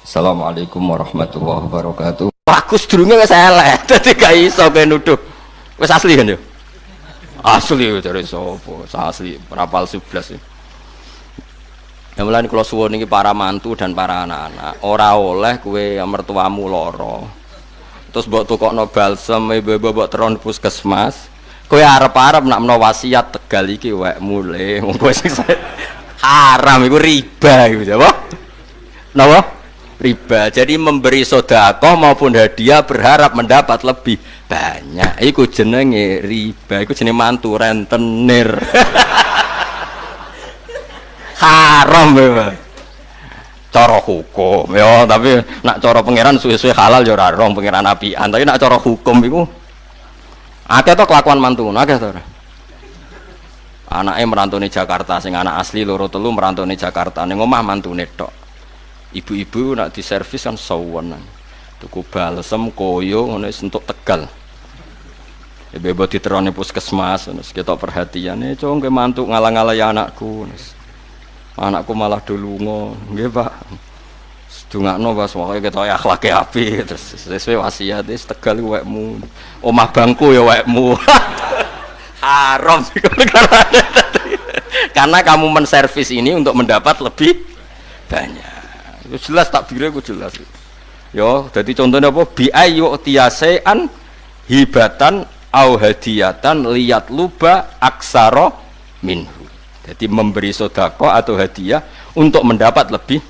Assalamualaikum warahmatullahi wabarakatuh. Aku sedurunge wis elek, dadi gak iso kowe nuduh. Wis asli kan yo? Asli dari sapa? Asli rapal 11 ya. Ya mulane kula suwun iki para mantu dan para anak-anak, ora oleh kowe mertuamu lara. Terus mbok tukokno balsem, ibu-ibu mbok teron puskesmas. Kowe arep-arep nak menawa wasiat Tegal iki wekmu le. Wong kowe haram iku riba iku apa? Napa? Riba. Jadi memberi sedekah maupun hadiah berharap mendapat lebih banyak. Iku jenenge riba. Iku jenenge mantu rentenir. Haram ya. Cara hukum ya, tapi nak cara pangeran suwe-suwe halal ya ora rong pangeran apian. Tapi nak cara hukum iku akeh to kelakuan mantu, akeh to. Anake merantune Jakarta sing anak asli loro telu merantune Jakarta ning omah mantune tok. Ibu-ibu nak diservis kan sawenan. Tuku balsem koyo ngono wis entuk Tegal. Ibu-ibu diterone puskesmas ngono ketok perhatiane, "Cung ke mantuk ngalang-alangi anakku." Anakku malah dolunga. Nggih, Pak. Sedungakno Mas wae ketok akhlake apik terus sesuai wasiat wis Tegal wekmu. Omah bangku ya wekmu. Haram karena kamu menservis ini untuk mendapat lebih banyak. Jelas takbirnya gue jelas. Yo, jadi contohnya apa? Bi ayu tiasean hibatan au hadiyatan liyat luba aksaro minhu. Jadi memberi sedekah atau hadiah untuk mendapat lebih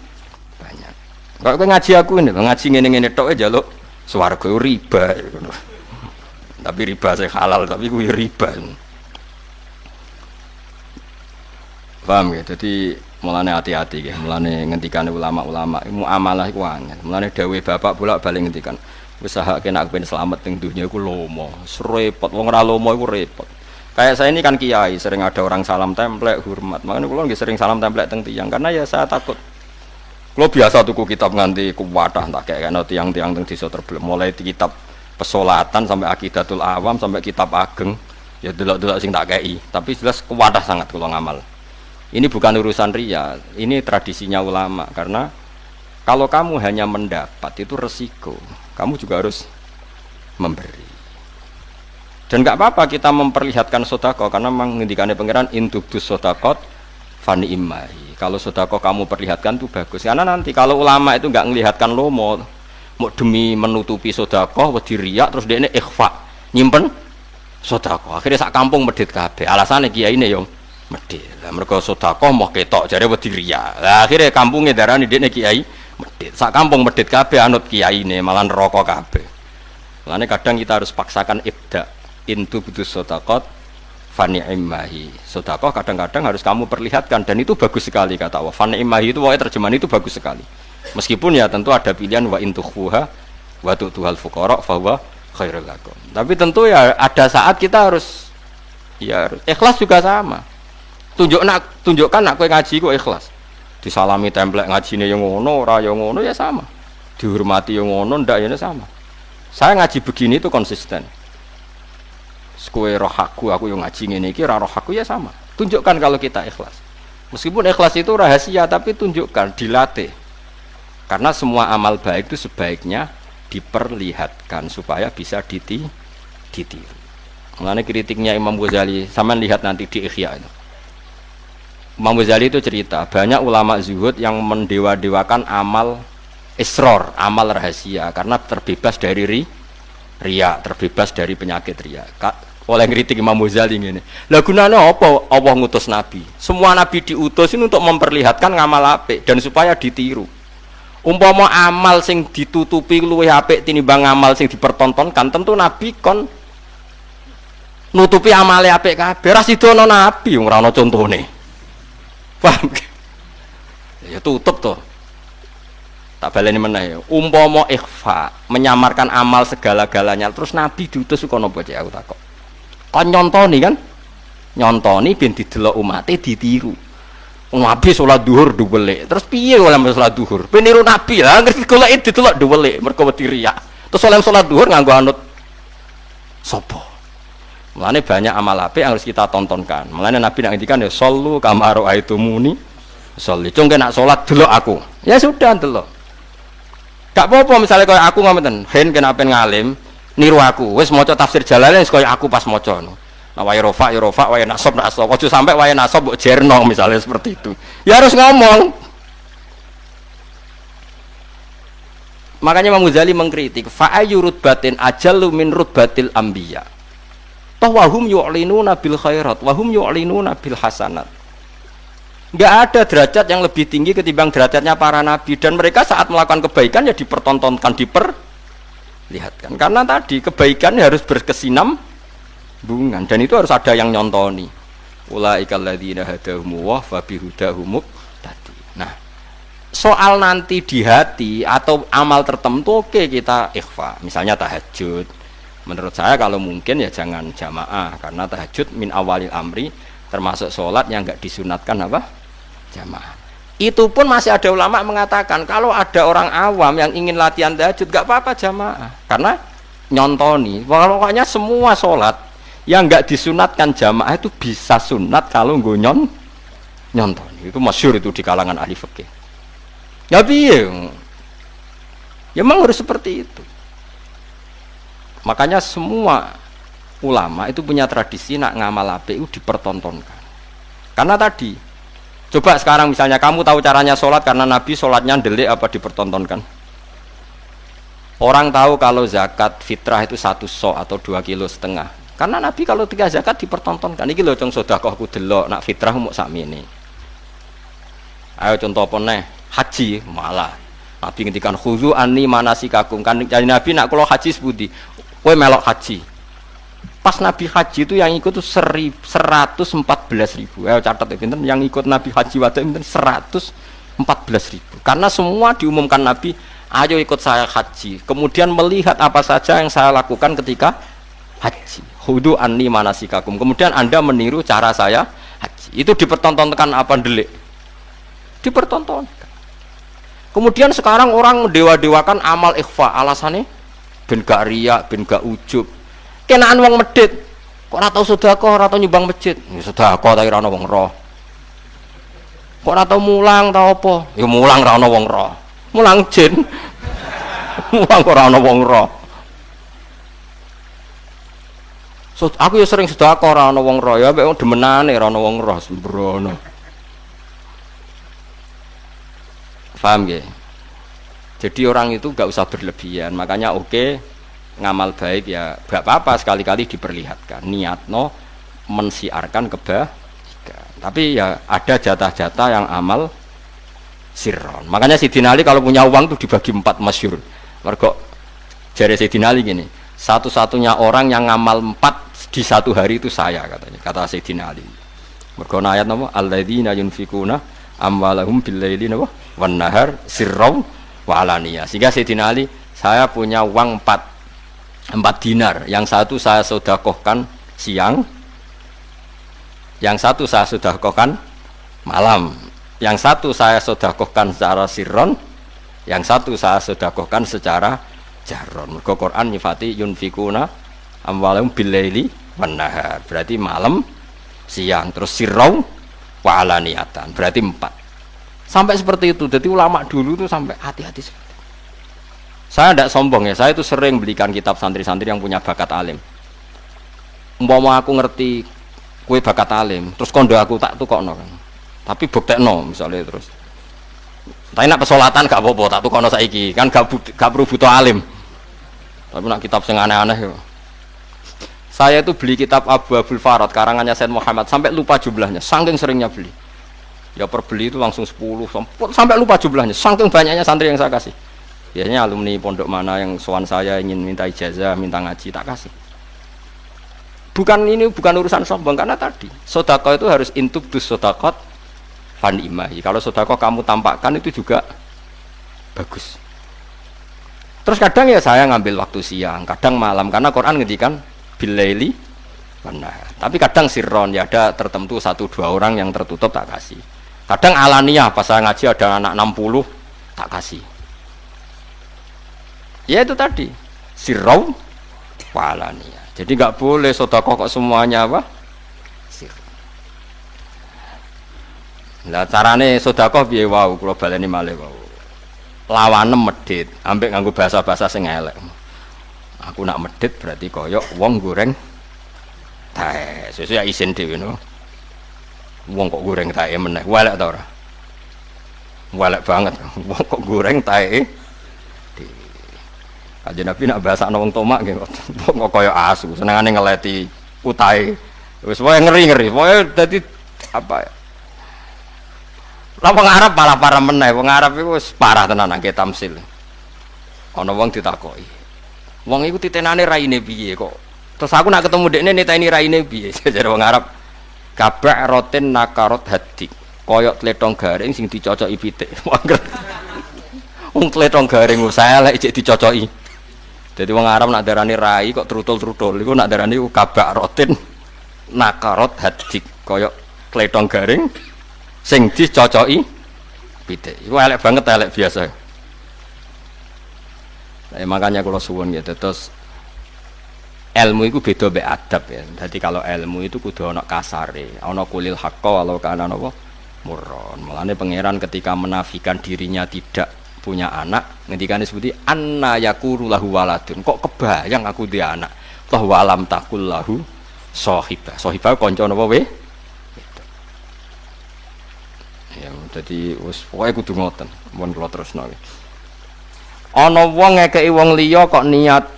banyak. Kalau kowe ngaji aku ini, ngaji ngene-ngene tok aja lo swarga riba. Tapi riba saya halal, tapi gue riba. Paham ya? Jadi mulane hati-hati ya, mulane ngendikane ulama-ulama muamalah iku angel. Mulane dawuh bapak bolak-balik ngendikan, usahake nek ben slamet ning dunya iku lomo, repot. Wong ora lomo iku repot. Kayak saya ini kan kiai, sering ada orang salam templek hormat. Makanya kula nggih sering salam templek teng tiyang karena ya saya takut. Kula biasa tuku kitab nganti kuwatah tak kekno tiyang-tiyang teng desa terbelem, mulai di kitab pesolatan sampai akidatul awam sampai kitab ageng. Ya delok-delok sing tak kei, tapi jelas kuwatah sangat kula ngamal. Ini bukan urusan ria, ini tradisinya ulama. Karena kalau kamu hanya mendapat itu resiko, kamu juga harus memberi. Dan nggak apa-apa kita memperlihatkan sedekah, karena menghentikannya pangeran intubdus sedekah fani imai. Kalau sedekah kamu perlihatkan itu bagus. Karena nanti kalau ulama itu nggak melihatkan lomo, mau demi menutupi sedekah, wedi riak terus dia ini ikhfa nyimpen sedekah. Akhirnya sak kampung medhit kabeh. Alasannya kiai ini yang medhit. Lah mergo sedekah moh ketok jare wedi riya. Lah akhire kampunge darani dekne kiai medhit. Sak kampung medhit kabeh anut kiyaine malah neraka kabeh. Lane kadang kita harus paksakan ibda intu budus sedekah fani'imahi. Sedekah kadang-kadang harus kamu perlihatkan dan itu bagus sekali kata Allah. Fani'imahi itu wae terjemahan itu bagus sekali. Meskipun ya tentu ada pilihan wa intukhfuha wa tu'tuhal fuqara fa huwa khairul lakum. Tapi tentu ya ada saat kita harus ya ikhlas juga sama. Tunjukkan nak kowe ngaji kok ikhlas. Disalami templek ngajine yang ngono, ora yang ngono ya sama. Dihormati yang ngono ndak ya sama. Saya ngaji begini itu konsisten. Kowe roh aku yang ngaji ngene iki ora roh aku ya sama. Tunjukkan kalau kita ikhlas. Meskipun ikhlas itu rahasia tapi tunjukkan, dilatih. Karena semua amal baik itu sebaiknya diperlihatkan supaya bisa ditiru. Mulane kritiknya Imam Ghazali, sampean lihat nanti di Ihya itu. Imam Ghazali itu cerita, banyak ulama zuhud yang mendewa-dewakan amal isror, amal rahasia karena terbebas dari riya, terbebas dari penyakit riya. Oleh ngritik Imam Ghazali ngene. Lah gunane apa Allah ngutus nabi? Semua nabi diutus ini untuk memperlihatkan ngamal apik dan supaya ditiru. Umpama amal sing ditutupi luwih apik tinimbang amal sing dipertontonkan, tentu nabi kon nutupi amale apik kabeh. Ra sidono nabi ora ana contone. Paham? Ya tutup toh. Tak baleni meneh ya. Umpama ikhfa, menyamarkan amal segala-galanya, terus nabi diutus kok napa cek aku takok. Kon nyontoni kan? Nyontoni ben didelok umate ditiru. Nabi salat zuhur duwelik. Terus piye oleh salat zuhur? Ben niru nabi lah, ngerti goleki didelok duwelik mergo wedi riya. Terus oleh salat zuhur nganggo anut sapa? Mulane banyak amal apik yang harus kita tontonkan. Mulane Nabi nak ngendikan ya shollu kama ra'aitumuni sholli. Cung nak salat delok aku. Ya sudah delok. Gak apa-apa misalnya kayak aku ngomongin, Hen kenapa ngalim, niru aku, wes maca tafsir Jalalain kayak aku pas maca. Nah wae rofa, wae nasab, ojo sampai wae nasab mbok jerno misalnya seperti itu. Ya harus ngomong. Makanya Imam Ghazali mengkritik, fa'ayu rutbatin ajallu min rutbatil anbiya. Toh wahum yu'linuna bil khairat, wahum yu'linuna bil hasanat. Enggak ada derajat yang lebih tinggi ketimbang derajatnya para nabi, dan mereka saat melakukan kebaikan ya dipertontonkan, diperlihatkan. Karena tadi kebaikan harus berkesinambungan dan itu harus ada yang nyontoni. Ulaikal ladzina hadahumullah fa bihudahum muqtadi. Nah, soal nanti di hati atau amal tertentu oke kita ikhfa. Misalnya tahajud. Menurut saya kalau mungkin ya jangan jamaah karena tahajud min awalil amri termasuk sholat yang enggak disunatkan apa? Jamaah. Itu pun masih ada ulama mengatakan kalau ada orang awam yang ingin latihan tahajud gak apa-apa jamaah karena nyontoni. Pokoknya semua sholat yang gak disunatkan jamaah itu bisa sunat kalau gue nyontoni. Itu masyhur itu di kalangan ahli fikih. Ya piye? Ya memang harus seperti itu. Makanya semua ulama itu punya tradisi nak ngamal apik itu dipertontonkan. Karena tadi coba sekarang misalnya kamu tahu caranya sholat karena Nabi sholatnya ndelik apa dipertontonkan. Orang tahu kalau zakat fitrah itu 1 sok atau 2,5 kilo. Karena Nabi kalau 3 zakat dipertontonkan. Iki lho cung sedekahku delok nak fitrah muk sakmene. Ayo contoh apa neh? Haji malah. Nabi ngendikan khudzu anni manasikakum. Kan jadi Nabi nak kula haji sepundi? Kowe melok haji. Pas Nabi haji itu yang ikut tuh 114.000. Catat ya pinten yang ikut Nabi haji wada pinten 114.000. Karena semua diumumkan Nabi, ayo ikut saya haji. Kemudian melihat apa saja yang saya lakukan ketika haji. Khudzu anni manasikakum. Kemudian Anda meniru cara saya haji. Itu dipertontonkan apa ndelik? Dipertontonkan. Kemudian sekarang orang mendewa-dewakan amal ikhfa. Alasannya ben gak riya, ben gak ujub. Kenaan wong medit kok ora tau sedekah, ora tau nyumbang masjid. Ya sedekah ta ora ana wong roh. Kok ora tau mulang ta apa? Ya mulang ora ana wong roh. Mulang jin. Mulang ora ana wong roh. So, aku ya sering sedekah ora ana wong roh. Ya mek demenane ora ana wong roh sembrono. Paham nggih? Jadi orang itu gak usah berlebihan. Makanya oke, ngamal baik ya gak apa-apa sekali-kali diperlihatkan niatno mensiarkan kebaikan, tapi ya ada jatah-jatah yang amal sirron. Makanya Sayyidina Ali kalau punya uang tuh dibagi 4 masyhur. Mergo jare Sayyidina Ali gini, satu-satunya orang yang ngamal 4 di satu hari itu saya katanya, kata Sayyidina Ali. Mergo ayat napa alladzina yunfikuna amwalahum billaili napa wan nahar sirron wa alaniyah. Sehingga Sayyidina Ali, saya punya uang 4 dinar, yang satu saya sedekahkan siang, yang satu saya sedekahkan malam, yang satu saya sedekahkan secara sirron, yang satu saya sedekahkan secara jahron. Mergo Quran nyifati yunfikuna amwalahum billaili wan nahar, berarti malam siang, terus sirron wa alaniyatan, berarti 4. Sampai seperti itu. Jadi ulama dulu tuh sampai hati-hati sekali. Saya tidak sombong ya, saya itu sering belikan kitab santri-santri yang punya bakat alim. Umpama aku ngerti kue bakat alim, terus kondo aku tak tukokno kan. Tapi buktekno misalnya terus. Tapi nak pesolatan gak apa-apa, tak tukokno saiki kan gak perlu butuh alim. Tapi nak kitab sing aneh-aneh ya. Saya itu beli kitab Abu Abdul Farad karangannya Said Muhammad sampai lupa jumlahnya, saking seringnya beli. Ya per beli itu langsung 10 sampai lupa jumlahnya, saking banyaknya santri yang saya kasih. Biasanya alumni pondok mana yang sowan saya ingin minta ijazah, minta ngaji, tak kasih. Ini bukan urusan sombong, karena tadi sedekah itu harus intubdus sedekah fan imahi. Kalau sedekah kamu tampakkan itu juga bagus. Terus kadang ya saya ngambil waktu siang, kadang malam, karena Quran ngendikan billaili wan nahar. Tapi kadang sirron, ya ada tertentu 1-2 orang yang tertutup tak kasih. Kadang alaniyah, pas saya ngaji ada anak 60 tak kasih. Ya itu tadi sirrau walania. Jadi nggak boleh sedekah kok semuanya apa sir. Lah carane sedekah piye wau kula baleni malih wau. lawanem medhit, ambek nganggo bahasa-bahasa sing elek. Aku nak medhit berarti kaya wong goreng tae. Sesuk ya isin dhewe no. Wong kok goreng tae meneh, welek ta ora? Welek banget. Wong kok goreng tae. Kanjeng Nabi nak bahasakno wong tomak nggih kok kaya asu, senengane ngeleti utahe. Wis wae ngeri-ngeri. Pokoke dadi apa ya? Lah wong Arab malah parah meneh. Wong Arab iku wis parah tenan nang tamsil. Ana wong ditakoki. Wong iku titenane raine piye kok? Terus aku nak ketemu dekne niteni raine piye? Jare wong Arab kabak rotin nakarot hadik. Koyok tletong garing sing dicocoki pitik. Wong tletong garing usah elek cek dicocoki. Jadi wong Arab nak darani rai kok trutul-trutul iku nak darani kabak rotin nakarot hadik. Koyok tletong garing sing dicocoki pitik. Iku elek banget, elek biasa. Nah, makanya kalau suwun ya terus ilmu itu beda be adab ya. Jadi kalau ilmu itu kudu ana kasare, ana kulil haqqo walau kana napa murron. Mulane pangeran ketika menafikan dirinya tidak punya anak, ngendikane seperti anna yakuru lahu waladun. Kok kebayang aku dia anak. Toh walam takul lahu sahibah. Sahibah kanca napa we? Ya dadi wis pokoke kudu ngoten. Mun kula terusno. Ana wong ngekeki wong liya kok niat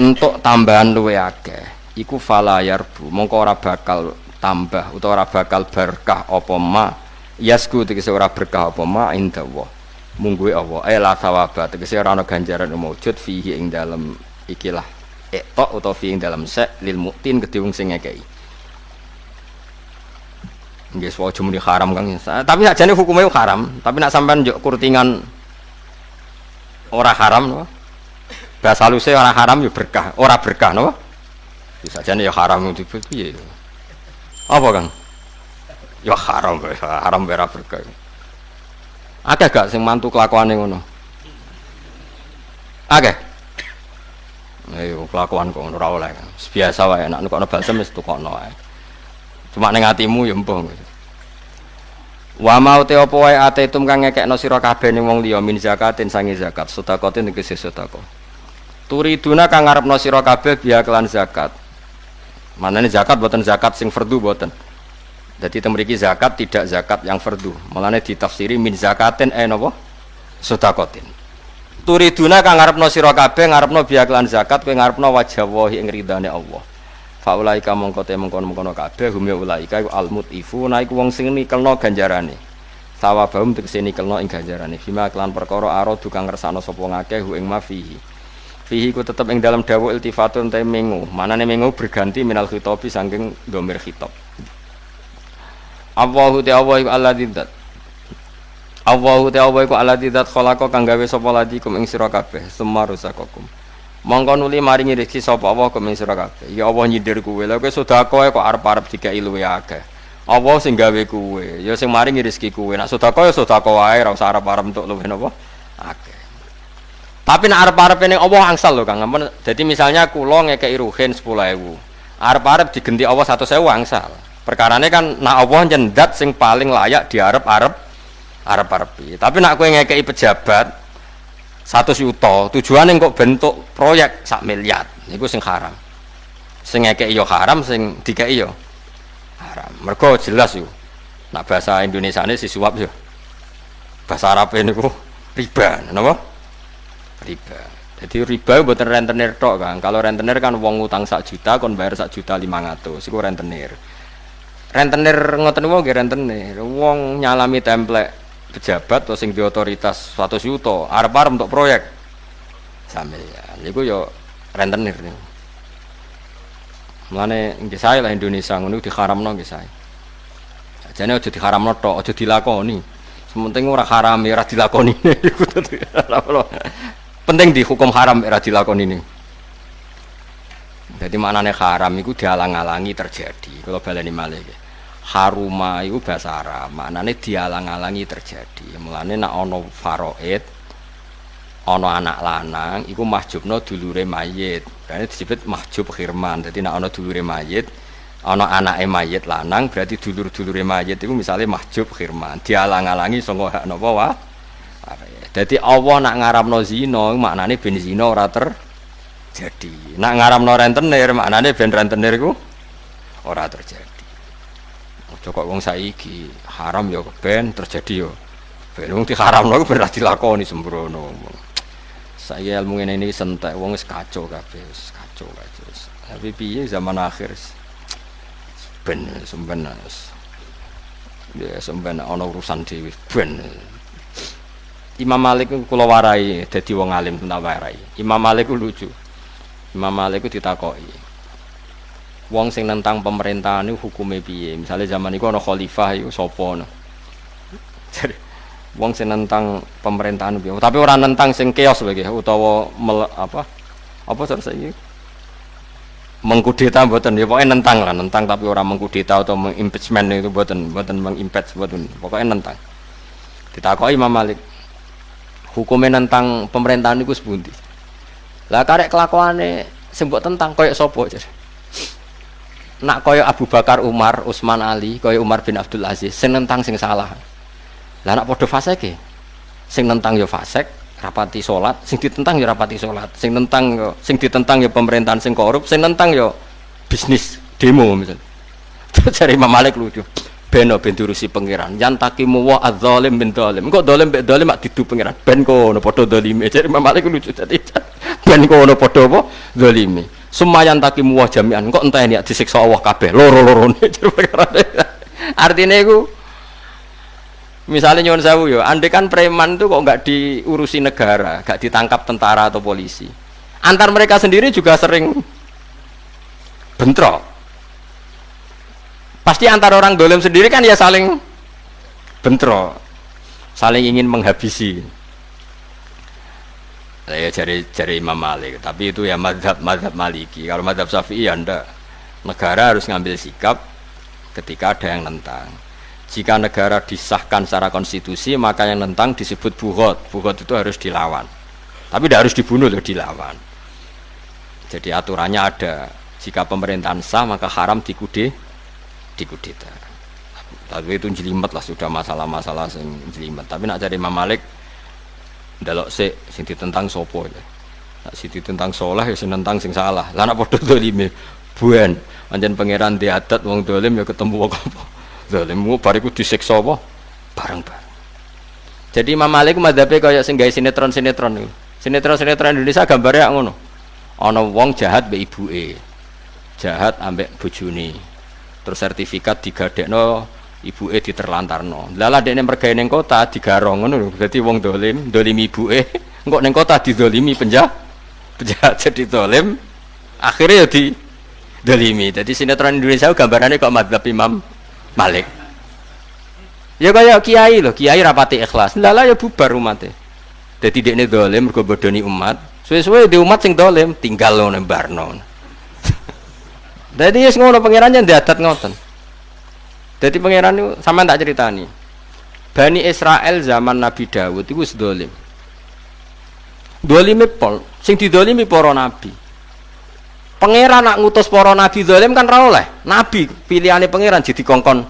untuk tambahan luwe akeh iku falayar bu mongko ora bakal tambah utawa ora bakal berkah apa ma yasku tegese ora berkah apa ma indawa mungguhe Allah la sawaba tegese ora ana ganjaran maujud fihi ing dalem ikilah tok utawa fi ing dalem sek lil muktin kedhe wong sing ngekeki nggih wae muni haram Kang tapi sakjane hukume haram tapi nak sampean njuk kurtingan ora haram no? Bahasa halusnya ora haram ya berkah, ora berkah no? Bisa aja nih ya haram itu piye? Apa Kang? Ya haram ora berkah. Akeh gak sing mantu kelakuane ngono? Akeh. Ayo kelakuan kok ora oleh. Biasa wae nek kono balsem wis tukokno ae. Cuma ning atimu ya mbah. Wa mau te apa wae atetum kang ngekekno sira kabeh ning wong liya min zakatin sangi zakat sedekatin tegese sedekah turiduna kang ngarepno sira kabeh biya kelan zakat manane zakat boten zakat sing fardu boten dadi temriki zakat tidak zakat yang fardu malane ditafsiri min zakatin napa sedekatin turiduna kang ngarepno sira kabeh ngarepno biya kelan zakat kowe ngarepno wajah wahi ing ridane Allah faulaika mongko te mengkono-mengkono kabeh hum ya ulaika iku almutifu iku wong sing nikelno ganjarane sawabahum tegese nikelno ing ganjarane bima kelan perkara aradu kang ngersakno sapa ngakeh hu ing mafihi fihi ku tetep ing dalam dawuh iltifatun te mengu manane mengu berganti minal khitabi saking dhamir khitab Allahu ta'ala iku alladzat Allahu ta'ala iku alladzat khalaqa kang gawe sapa ladikum ing sira kabeh semarusakakum mongko nuli maringi rezeki sapa Allah kum ing sira kabeh ya Allah nyindir kowe lha kowe sedekah kok arep-arep dikai luwe akeh Allah sing gawe kowe ya sing maringi rezeki kowe nek sedekah ya sedekah wae ora usah arep-arep entuk luwe napa akeh tapi nek arep-arep ning Allah angsal lho Kang ampun dadi misalnya kula ngekeki ruhin 10.000 arep-arep digenti Allah 100.000 angsal perkarane kan nek Allah nyendat sing paling layak diarep-arep tapi nek kowe ngekeki pejabat 100 juta tujuane kok bentuk proyek 1 miliar niku sing haram sing ngekeki yo haram sing dikeki yo haram mergo jelas yo nek bahasa Indonesiane si suap yo bahasa Arabe niku riba napa riba jadi riba mboten rentenir tok Kang kalau rentenir kan wong utang 1 juta kon bayar 1.500.000 iku rentenir ngoten niku nggih rentenir wong nyalami template pejabat atau sing di otoritas 100 juta arep-arep untuk proyek sampe ya niku yo rentenir niku mulane nggih sae lah Indonesia ngono diharamno nggih sae jane aja diharamno tok aja dilakoni sementing ora haram ya ora dilakoni penting dihukum haram ora dilakoni niku jadi maknane haram iku dialang-alangi terjadi kalau baleni malih haruma itu bahasa Arab maknanya dialang-alangi terjadi mulane nek ana faraid ana anak lanang iku mahjubna dulure mayit berarti disebut mahjub khirman dadi nek ana dulure mayit ana anake mayit lanang berarti dulur-dulure mayit iku misale mahjub khirman dialang-alangi sanga hak napa wae Dadi Allah nak ngaramno zina maknane ben zina ora terjadi. Nak ngaramno rentenir maknane ben rentenir iku ora terjadi. Aja kok wong saiki haram ya ben terjadi ya. Ben wong diharamno iku ben ra dilakoni sembrono. Saya ilmu ngene iki sentek wong wis kacau kabeh, wis kacau. Tapi piye zaman akhir ben semben ya semben ana urusan dhewe ben. Imam Malik kula warai dadi wong alim tak warai. Imam Malik ku lucu. Imam Malik ku ditakoki. Wong sing nentang pemerintahan niku hukume piye? Misale zaman iku ana khalifah iku sapa ngono. Wong sing nentang pemerintahan piye? Tapi ora nentang sing keos lagi utawa apa terus iki? Mengkudeta mboten ya pokoke nentang lah, nentang tapi ora mengkudeta atau mengimpeachment itu mboten mengimpeach mboten. Pokoke nentang. Ditakoki Imam Malik. Hukume nentang pemerintahan niku sepundi? Lah karek kelakuane sing mbok tentang koyo sapa jar? Nak koyo Abu Bakar, Umar, Utsman, Ali, koyo Umar bin Abdul Aziz sing nentang sing salah. Lah nak padha fasike. Sing nentang ya fasik, rapati salat, sing ditentang ya rapati salat. Sing ditentang ya pemerintahan sing korup, sing nentang ya bisnis demo misal. Terus cari Imam Malik lucu. Beno ben diurusi pangeran. Yan takimu wa adzalim bin zalim. Engko zalim mek zalim mak didu pangeran. Ben kono padha zalime. Cari Imam Malik lucu dadi. Ben kono padha apa? Zalime. Sumayan takimu wa jami'an. Engko enteni disiksa Allah kabeh. Loro-lorone cari pangeran. Artine iku misalnya nyuwun sewu yo, andai kan preman itu kok nggak diurusi negara, nggak ditangkap tentara atau polisi, antar mereka sendiri juga sering bentrok. Pasti antar orang dolim sendiri kan ya saling bentrok, saling ingin menghabisi. Saya cari Imam Malik, tapi itu ya mazhab Maliki. Kalau mazhab Syafi'i ya ndak. Negara harus ngambil sikap ketika ada yang nentang. Jika negara disahkan secara konstitusi, maka yang nentang disebut bughot. Bughot itu harus dilawan. Tapi tidak harus dibunuh, loh, dilawan. Jadi aturannya ada. Jika pemerintahan sah, maka haram dikudeta. Tapi itu jelimet lah, sudah masalah-masalah sing jelimet. Tapi nak cari Imam Malik, ndelok sing ditentang sopo ya. Nak sing ditentang soleh, ya sing nentang sing salah. Lah nak padha dolime, buen. Pancen pangeran diadat wong dolim ya ketemu wong apa. Zalimu bariku disiksa apa? Bareng-bareng. Jadi Imam Malik madzhabe kaya sing gawe sinetron niku. Sinetron Indonesia gambare ngono. Ana wong jahat mbek ibuke. Jahat ambek bojone. Terus sertifikat digadekno, ibuke diterlantarno. Lah dekne mergawe ning kota digarong ngono lho. Dadi wong dolim ibuke, engko ning kota didolimi penjahat jadi dolim. Akhirnya ya didolimi. Jadi sinetron Indonesia gambarannya kok madzhab Imam Malik. Ya kaya kiai loh, kiai rapati ikhlas. Lala ya bubar umatnya. Jadi dekne dolim mergo bodoni umat. Suwe-suwe di umat sing dolim tinggal lo nembarno. Jadi yes ngono pangerannya diadat ngoten. Jadi pangeran itu sampean tak ceritani. Bani Israel zaman Nabi Dawud itu wis dolim. Dolime pol, sing didolimi para nabi. Pangeran nak ngutus para nabi zalim kan ra oleh. Nabi pilihane pangeran jadi kongkon.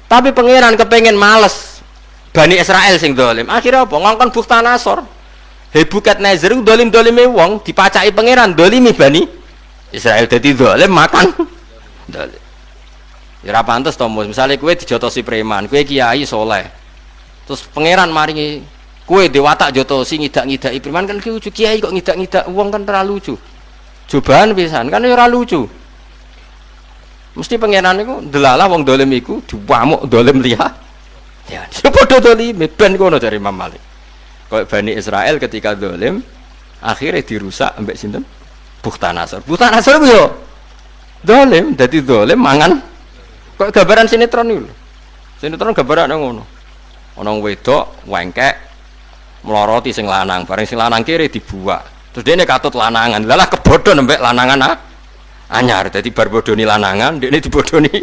Tapi pangeran kepengen males Bani Israel sing zalim. Akhirnya apa? Ngongkon Bukhtanasor. Hebukat Nazir zalim-zalime wong dipacaki pangeran zalimi Bani Israel dadi zalim makan. Zalim. Ya ra pantes to, misale kowe dijotosi preman, kowe kiai soleh. Terus pangeran maringi kowe dewatak jotosi ngidak-ngidaki preman kan lucu. Kiai kok ngidak-ngidak wong kan terlalu lucu. Cobaan pisan kan ora lucu. Mesti pangeran niku delalah wong dolim iku diwamuk dolim liya. Ya, padha dolim ben kono dari Imam Malik. Kayak Bani Israel ketika dolim akhirnya dirusak ambek sinten? Bukhtanasor. Bukhtanasor ku yo dolim, dadi dolim mangan. Kok gambaran sinetron niku. Sinetron gambaran ngono. Ana wedok wengkek mloroti sing lanang, bareng sing lanang kiri dibuak. Terus dia katut lanangan, lalah kebodohan mbek lanangan anyar, jadi bar bodoni lanangan, dia dibodoni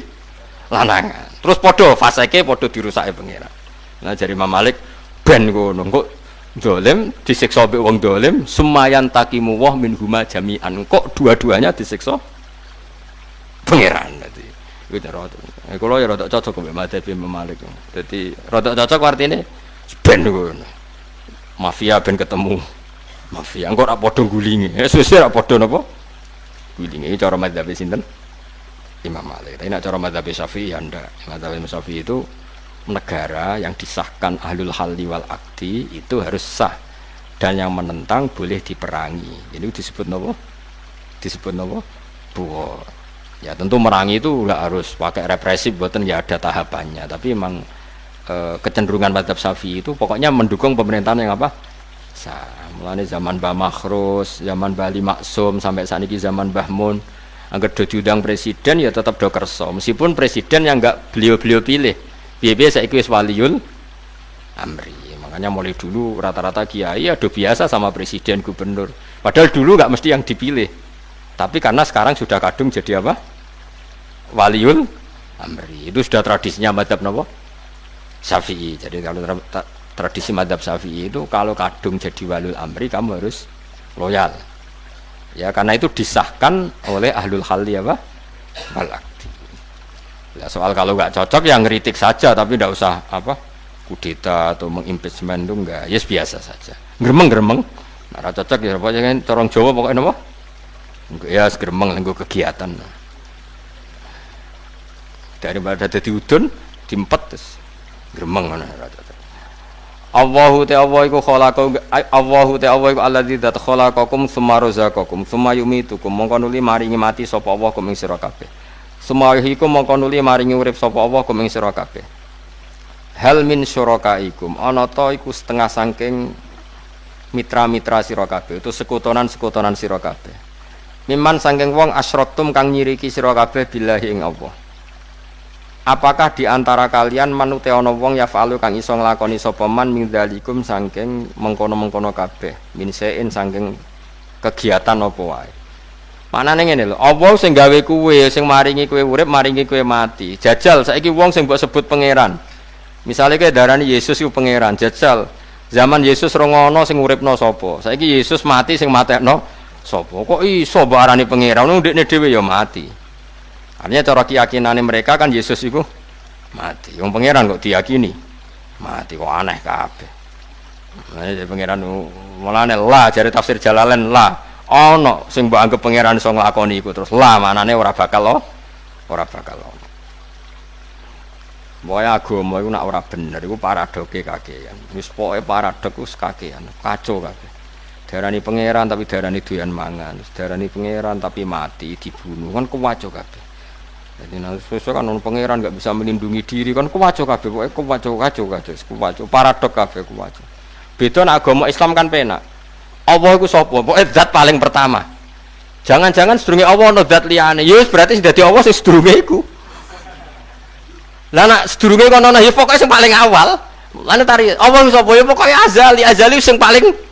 lanangan. Terus podo faseke podo dirusake pangeran. Nah jadi Imam Malik ben ngono, kok dolim disiksa mbek wong dolim, sumayan takimu wah min huma jami'an. Kok dua-duanya disiksa pangeran. Dadi iku cara. Kula ya rada cocok mbek madzhab Imam Malik. Dadi rada cocok artine ben ngono. mafia ben ketemu mafia engko ora padha gulinge sesuk ora padha napa gulinge iki cara madzhab sinten Imam Malik. Tapi nek cara madzhab Syafi'i ya ndak. Madzhab Syafi'i itu negara yang disahkan ahlul halli wal aqdi itu harus sah dan yang menentang boleh diperangi. Jadi disebut napa? Disebut napa? Buo. Ya tentu merangi itu enggak harus pakai represif, buatan ya ada tahapannya. Tapi memang kecenderungan madzhab Syafi'i itu pokoknya mendukung pemerintahan yang apa? Sah. Mulane zaman Mbah Makhrus, zaman Bali Maksum sampai saat ini zaman Mbah Mun, angger do diundang presiden ya tetap do kerso. Meskipun presiden yang enggak beliau-beliau pilih. Piye-piye saiki wis waliul amri. Makanya mulai dulu rata-rata kiai ada biasa sama presiden gubernur. Padahal dulu enggak mesti yang dipilih. Tapi karena sekarang sudah kadung jadi apa? Waliul amri. Itu sudah tradisinya madzhab napa? Syafi'i. Jadi kalau tradisi madzhab Syafi'i itu kalau kadung jadi waliul amri kamu harus loyal. Ya karena itu disahkan oleh ahlul halli apa? Wal aqdi. Ya, soal kalau nggak cocok ya ngeritik saja tapi tidak usah apa? Kudeta atau mengimpeachment itu enggak. Yes biasa saja. Gremeng-gremeng. Nah, cocok ya pokoknya kan corong Jawa pokoknya apa? Ya segeremeng nganggo kegiatan. Daripada dadi udun diempet terus gremeng ngono rata-rata. Allahu ta'ala iku khalaqakum Allahu ta'ala iku alladzi khalaqakum tsumma razaqakum tsumma yumitukum mongko nuli maringi mati sapa Allah kum ing sira kabeh. Tsumma yuhyikum mongko nuli maringi urip sapa Allah kum ing sira kabeh. Hal min syurakaikum ana ta iku setengah saking mitra-mitra sira kabeh itu sekutonan-sekutonan sira kabeh. Miman sangking wong asyraktum kang nyiriki sira kabeh billahi ing Allah. Apakah di antara kalian manute ana wong yafalu kang iso nglakoni sapa man min dzalikum sangking mengkono-mengkono kabeh min sein sangking kegiatan apa wae. Manane ngene lho, Allah sing gawe kuwe, sing maringi kuwe urip, maringi kuwe mati. Jajal saiki wong sing mbok sebut pangeran. Misale kowe darani Yesus iku pangeran, jajal zaman Yesus ora ngono sing uripno sapa. Saiki Yesus mati sing matekno sopo kok iso barani pangeran ndekne dhewe ya mati. Artinya cara keyakinane mereka kan Yesus itu mati. Wong pangeran kok diyakini mati kok aneh kabeh. Nah, pangeran mulane lah jare tafsir Jalalain lah ana sing mbok anggap pangeran iso nglakoni iku terus lah manane ora bakal ora bakal. Boy agama iku nek ora bener iku paradoke kakean. Wis pokoke paradok wis kakean, kacau kabeh. Darani pangeran tapi darani doyan mangan, darani pangeran tapi mati dibunuh kan kuwaco kabeh. Jadi nek sesuk kan ono pangeran enggak bisa melindungi diri kan kuwaco kabeh, pokoke kuwaco paradok kabeh kuwaco. Beda nek agama Islam kan penak. Allah iku sapa? Pokoke zat paling pertama. Jangan-jangan sedurunge Allah ono zat liyane. Ya wis berarti dadi Allah sing sedurunge iku. Lah nek sedurunge kono ya pokoke sing paling awal. Lan tari Allah sapa ya pokoke azali sing paling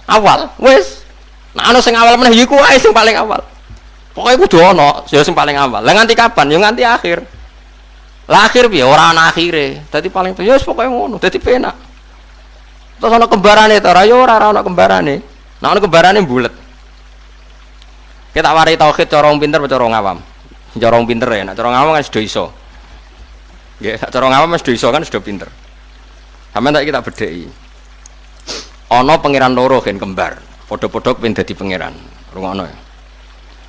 awal, wes. Nah ana sing awal meneh iku wae sing paling awal. Pokoke kudu ana ya sing paling awal. Lah nganti kapan? Ya nganti akhir. Lah akhir piye? Ora ana akhire. Dadi paling ya wis pokoke ngono, dadi penak. Terus ana kembarane ta ora ya ora ana kembarane. Nah ana kembarane bulet. Kita warai tauhid cara wong pinter apa cara wong awam? Cara wong pinter ya, nek cara awam kan sudah iso. Nggih, cara awam sudah iso kan sudah pinter. Sampeyan tak kita bedheki. Ana pangeran loro gen kembar, padha-padha kepengin dadi pangeran. Rungokno ya.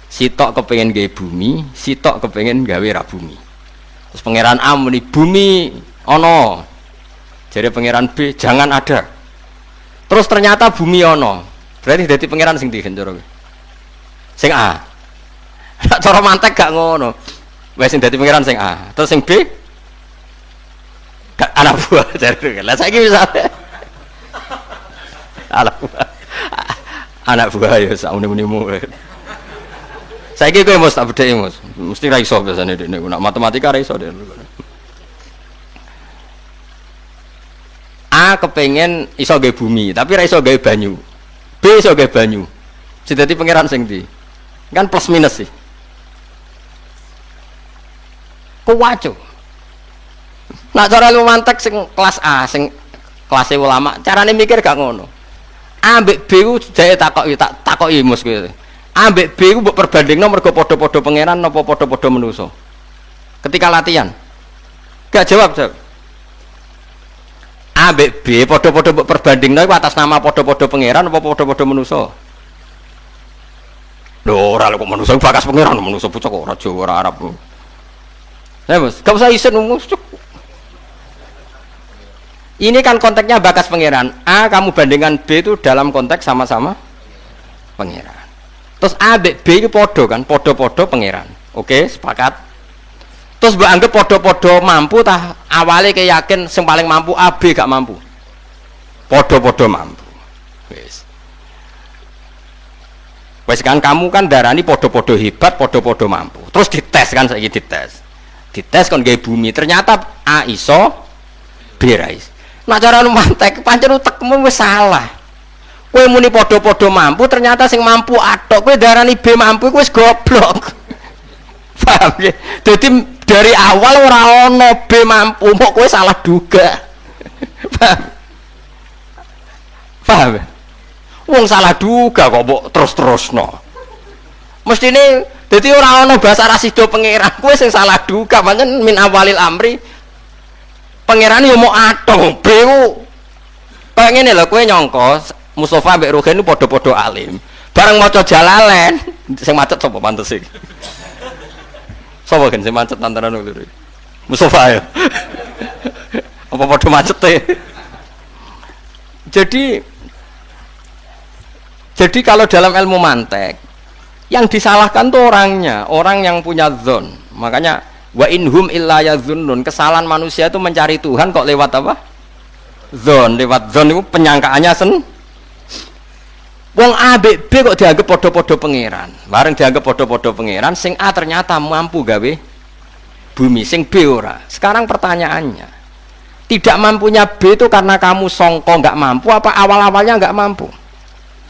Sitok kepengin gawe bumi, sitok kepengin gawe ra bumi. Terus pangeran A muni bumi ana. Jare pangeran B jangan ada. Terus ternyata bumi ana. Berarti dadi pangeran sing ndi cara kowe? Sing A. Nek cara mantek gak ngono. Wes sing dadi pangeran sing A. Terus sing B gak anak buah jare. Lah saiki misale anak buah ya sak muni-munimu. Saiki kowe mesti tak bedheki Mas. Mesti ra iso biasane dekne nek matematika ra iso dek. A kepengen iso gawe bumi, tapi ra iso gawe banyu. B iso gawe banyu. Sing dadi pangeran sing ndi? Kan plus minus sih. Kuwaco. Nak cara lu mantek sing kelas A, sing kelas ulama, carane mikir gak ngono. A mbek B ku jae takoki mus kowe. A mbek B ku mbok perbandingno mergo padha-padha pangeran apa padha-padha manusa. Ketika latihan. Gak jawab. A A mbek B padha-padha mbok perbandingno iku atas nama padha-padha pangeran apa padha-padha manusa? Lho ora kok manusa bakas pangeran, manusa pucuk ora Jawa ora Arab. Ya Mas, gak usah isin ini kan konteksnya bakas pangeran. A kamu bandingkan B itu dalam konteks sama-sama pangeran. Terus A B itu podo kan, podo-podo pangeran. Oke, sepakat. Terus mbak anggap podo-podo mampu tah awalnya kayak yakin yang paling mampu A B gak mampu. Podo-podo mampu. Wes. Wes kan kamu kan darani podo-podo hebat, podo-podo mampu. Terus dites kan saiki dites. Dites kon gawe bumi ternyata A iso B ra iso. Nak cara lu mantek pancen utekmu wis salah. Kowe muni padha-padha mampu ternyata sing mampu atok kowe darani B mampu kowe wis goblok. Paham ya? Dadi dari awal ora ono B mampu, kok kowe salah duga. Paham? Paham ya? Wong salah duga kok mbok terus-terusno. Mestine dadi ora ono bahasa rasido pangeran, kowe sing salah duga pancen min awalil amri. Pangeran yo mau atong bewu. Kayak ngene lho kowe nyangka Mustofa mbek Ruhin itu padha-padha alim. Bareng maca Jalalain, sing macet sapa pantes iki? Sapa kan sing macet antara lho? Mustofa ya. Apa padha macete? Jadi kalau dalam ilmu mantek yang disalahkan tuh orangnya, orang yang punya zon. Makanya wa inhum illa yazunnun, kesalahan manusia itu mencari Tuhan kok lewat apa? Zon, lewat zon itu penyangkaannya wong A B B kok dianggap podo-podo pangeran. Bareng dianggap podo-podo pangeran, sing A ternyata mampu gawe bumi, sing B ora. Sekarang pertanyaannya, tidak mampunya B itu karena kamu songko nggak mampu apa awal-awalnya nggak mampu?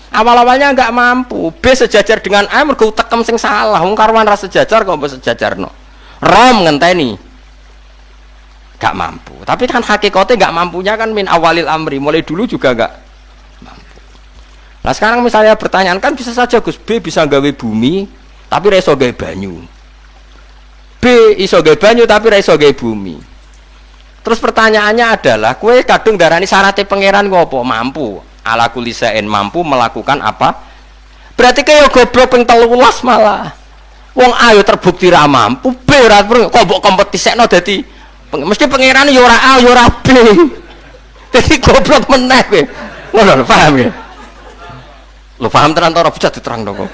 Awal-awalnya nggak mampu. B sejajar dengan A mergo tekem sing salah. Wong karwan ra sejajar kok mbok sejajarno. Rom ngenteni gak mampu, tapi kan hakikatnya gak mampunya kan min awalil amri, mulai dulu juga gak mampu. Nah sekarang misalnya pertanyaan kan bisa saja Gus B bisa gawe bumi tapi reso gawe banyu, B iso gawe banyu tapi reso gawe bumi. Terus pertanyaannya adalah kue kadung darani syaratnya pangeran ngopo mampu ala kulisain mampu melakukan apa? Berarti kayak goblok ping 13 malah. Wong ayo terbukti ra mampu, B ora kok mbok kompetisekno dadi mesti pangeran yo ora A yo ora B. Dadi goblok meneh kowe. Ngono lho, paham ya? Lho paham tenan ora bisa diterangno kok.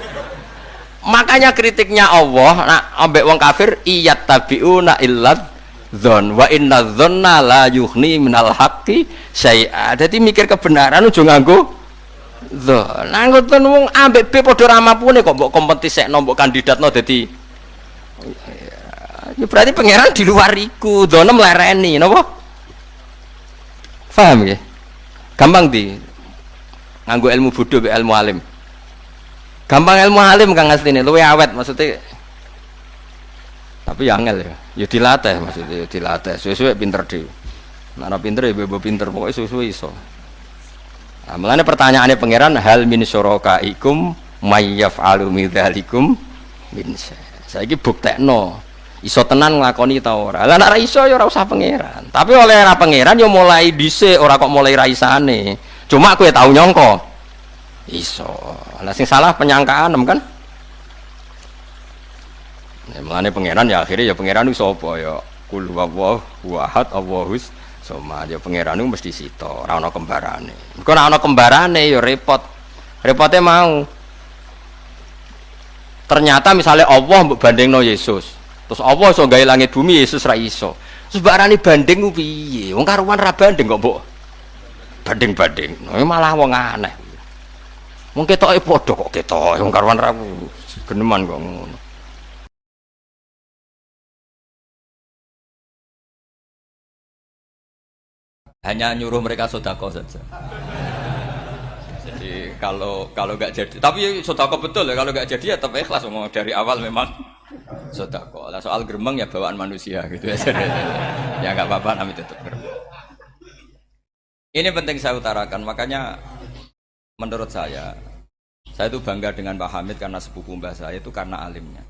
Makanya kritiknya Allah nak ambek wong kafir iyat tabiuna illat dzon wa inna dzonna la yughni minal haqqi syai'a. Dadi mikir kebenaran ojo nganggo dzon. Nah ngoten wong ambek B padha ra mampune kok mbok kompetisekno mbok kandidatno dadi ya berarti pangeran di luar iku, dzone mlereni napa? Paham nggih? Gampang di nganggo ilmu bodho mek ilmu alim. Gampang ilmu alim Kang asline luwe awet maksudnya. Tapi ya angel ya. Ya dilatih maksudnya, dilatih. Suwe-suwe pinter dhewe. Nek ora pinter ya bebo pinter pokoke suwe-suwe iso. Nah, mulane pertanyaannya pangeran hal min syurakaikum may yaf'alu midzalikum min syai. Saiki buktekno iso tenan nglakoni ta ora. Lah nek ora iso ya ora usah pangeran. Tapi oleh ora pangeran ya mulai dhisik ora kok mulai ra isane. Cuma kowe tau nyangka iso. Lah sing salah penyangkaan kan. Nah, mulane pangeran ya akhirnya ya pangeran iku sapa ya kul huwallahu ahad Allahus somad ya pangeran iku mesti sita, ora ana kembarane. Engko nek ana kembarane ya repot. Repote mau. Ternyata misalnya Allah mbok bandingno Yesus. Terus Allah iso gawe langit bumi, Yesus ra iso. Terus barani banding ku piye? Wong karuan ra banding kok mbok banding-banding. Nah, malah wong aneh. Wong ketoke padha kok ketoke wong karuan ra geneman kok ngono. Hanya nyuruh mereka sedekah saja. Jadi kalau nggak jadi, tapi sedekah betul ya, kalau nggak jadi ya tetap ikhlas ngomong dari awal memang sedekah. Lah soal gremeng ya bawaan manusia gitu ya. Ya nggak apa-apa namanya tetap gremeng. Ini penting saya utarakan, makanya menurut saya itu bangga dengan Pak Hamid karena sepupu mbah saya itu karena alimnya.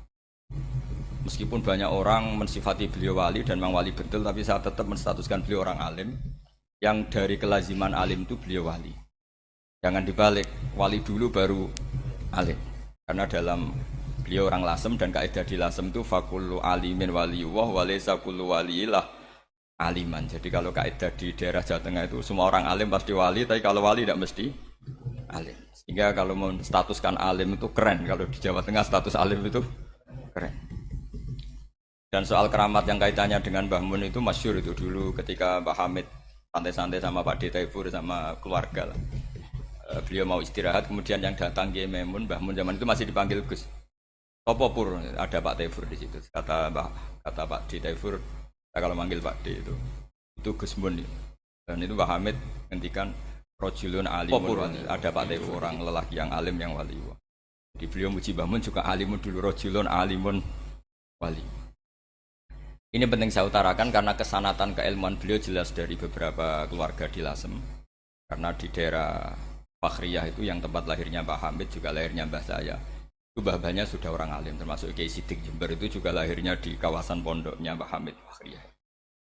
Meskipun banyak orang mensifati beliau wali dan memang wali betul, tapi saya tetap menstatuskan beliau orang alim. yang dari kelaziman alim itu beliau wali. Jangan dibalik, wali dulu baru alim. Karena dalam beliau orang Lasem dan kaidah di Lasem itu fakullu alimin waliyullah walaysa kullu waliyillah aliman. Jadi kalau kaidah di daerah Jawa Tengah itu semua orang alim pasti wali, tapi kalau wali tidak mesti alim. Sehingga kalau menstatuskan alim itu keren. Kalau di Jawa Tengah status alim itu keren. Dan soal keramat yang kaitannya dengan Mbah Mun itu masyhur itu dulu ketika Mbah Hamid santai-santai sama Pak D. Taifur sama keluarga lah. Beliau mau istirahat, kemudian yang datang Kiai Maimun, Mbah Mun zaman itu masih dipanggil Gus. Topo pur, ada Pak Taifur di situ. Kata Pak D. Taifur, kalau manggil Pak D itu Gus Mun. Dan itu Mbah Hamid ngendikan rojulun alimun, ada Pak Taifur orang lelaki yang alim yang wali. Jadi beliau muji Mbah Mun juga alimun dulu, rojulun alimun wali. Ini penting saya utarakan karena kesanatan keilmuan beliau jelas dari beberapa keluarga di Lasem. Karena di daerah Fakhriyah itu yang tempat lahirnya Pak Hamid juga lahirnya Mbah saya. Itu mbah-mbahnya sudah orang alim, termasuk Kiai Sidik Jember itu juga lahirnya di kawasan pondoknya Pak Hamid Fakhriyah.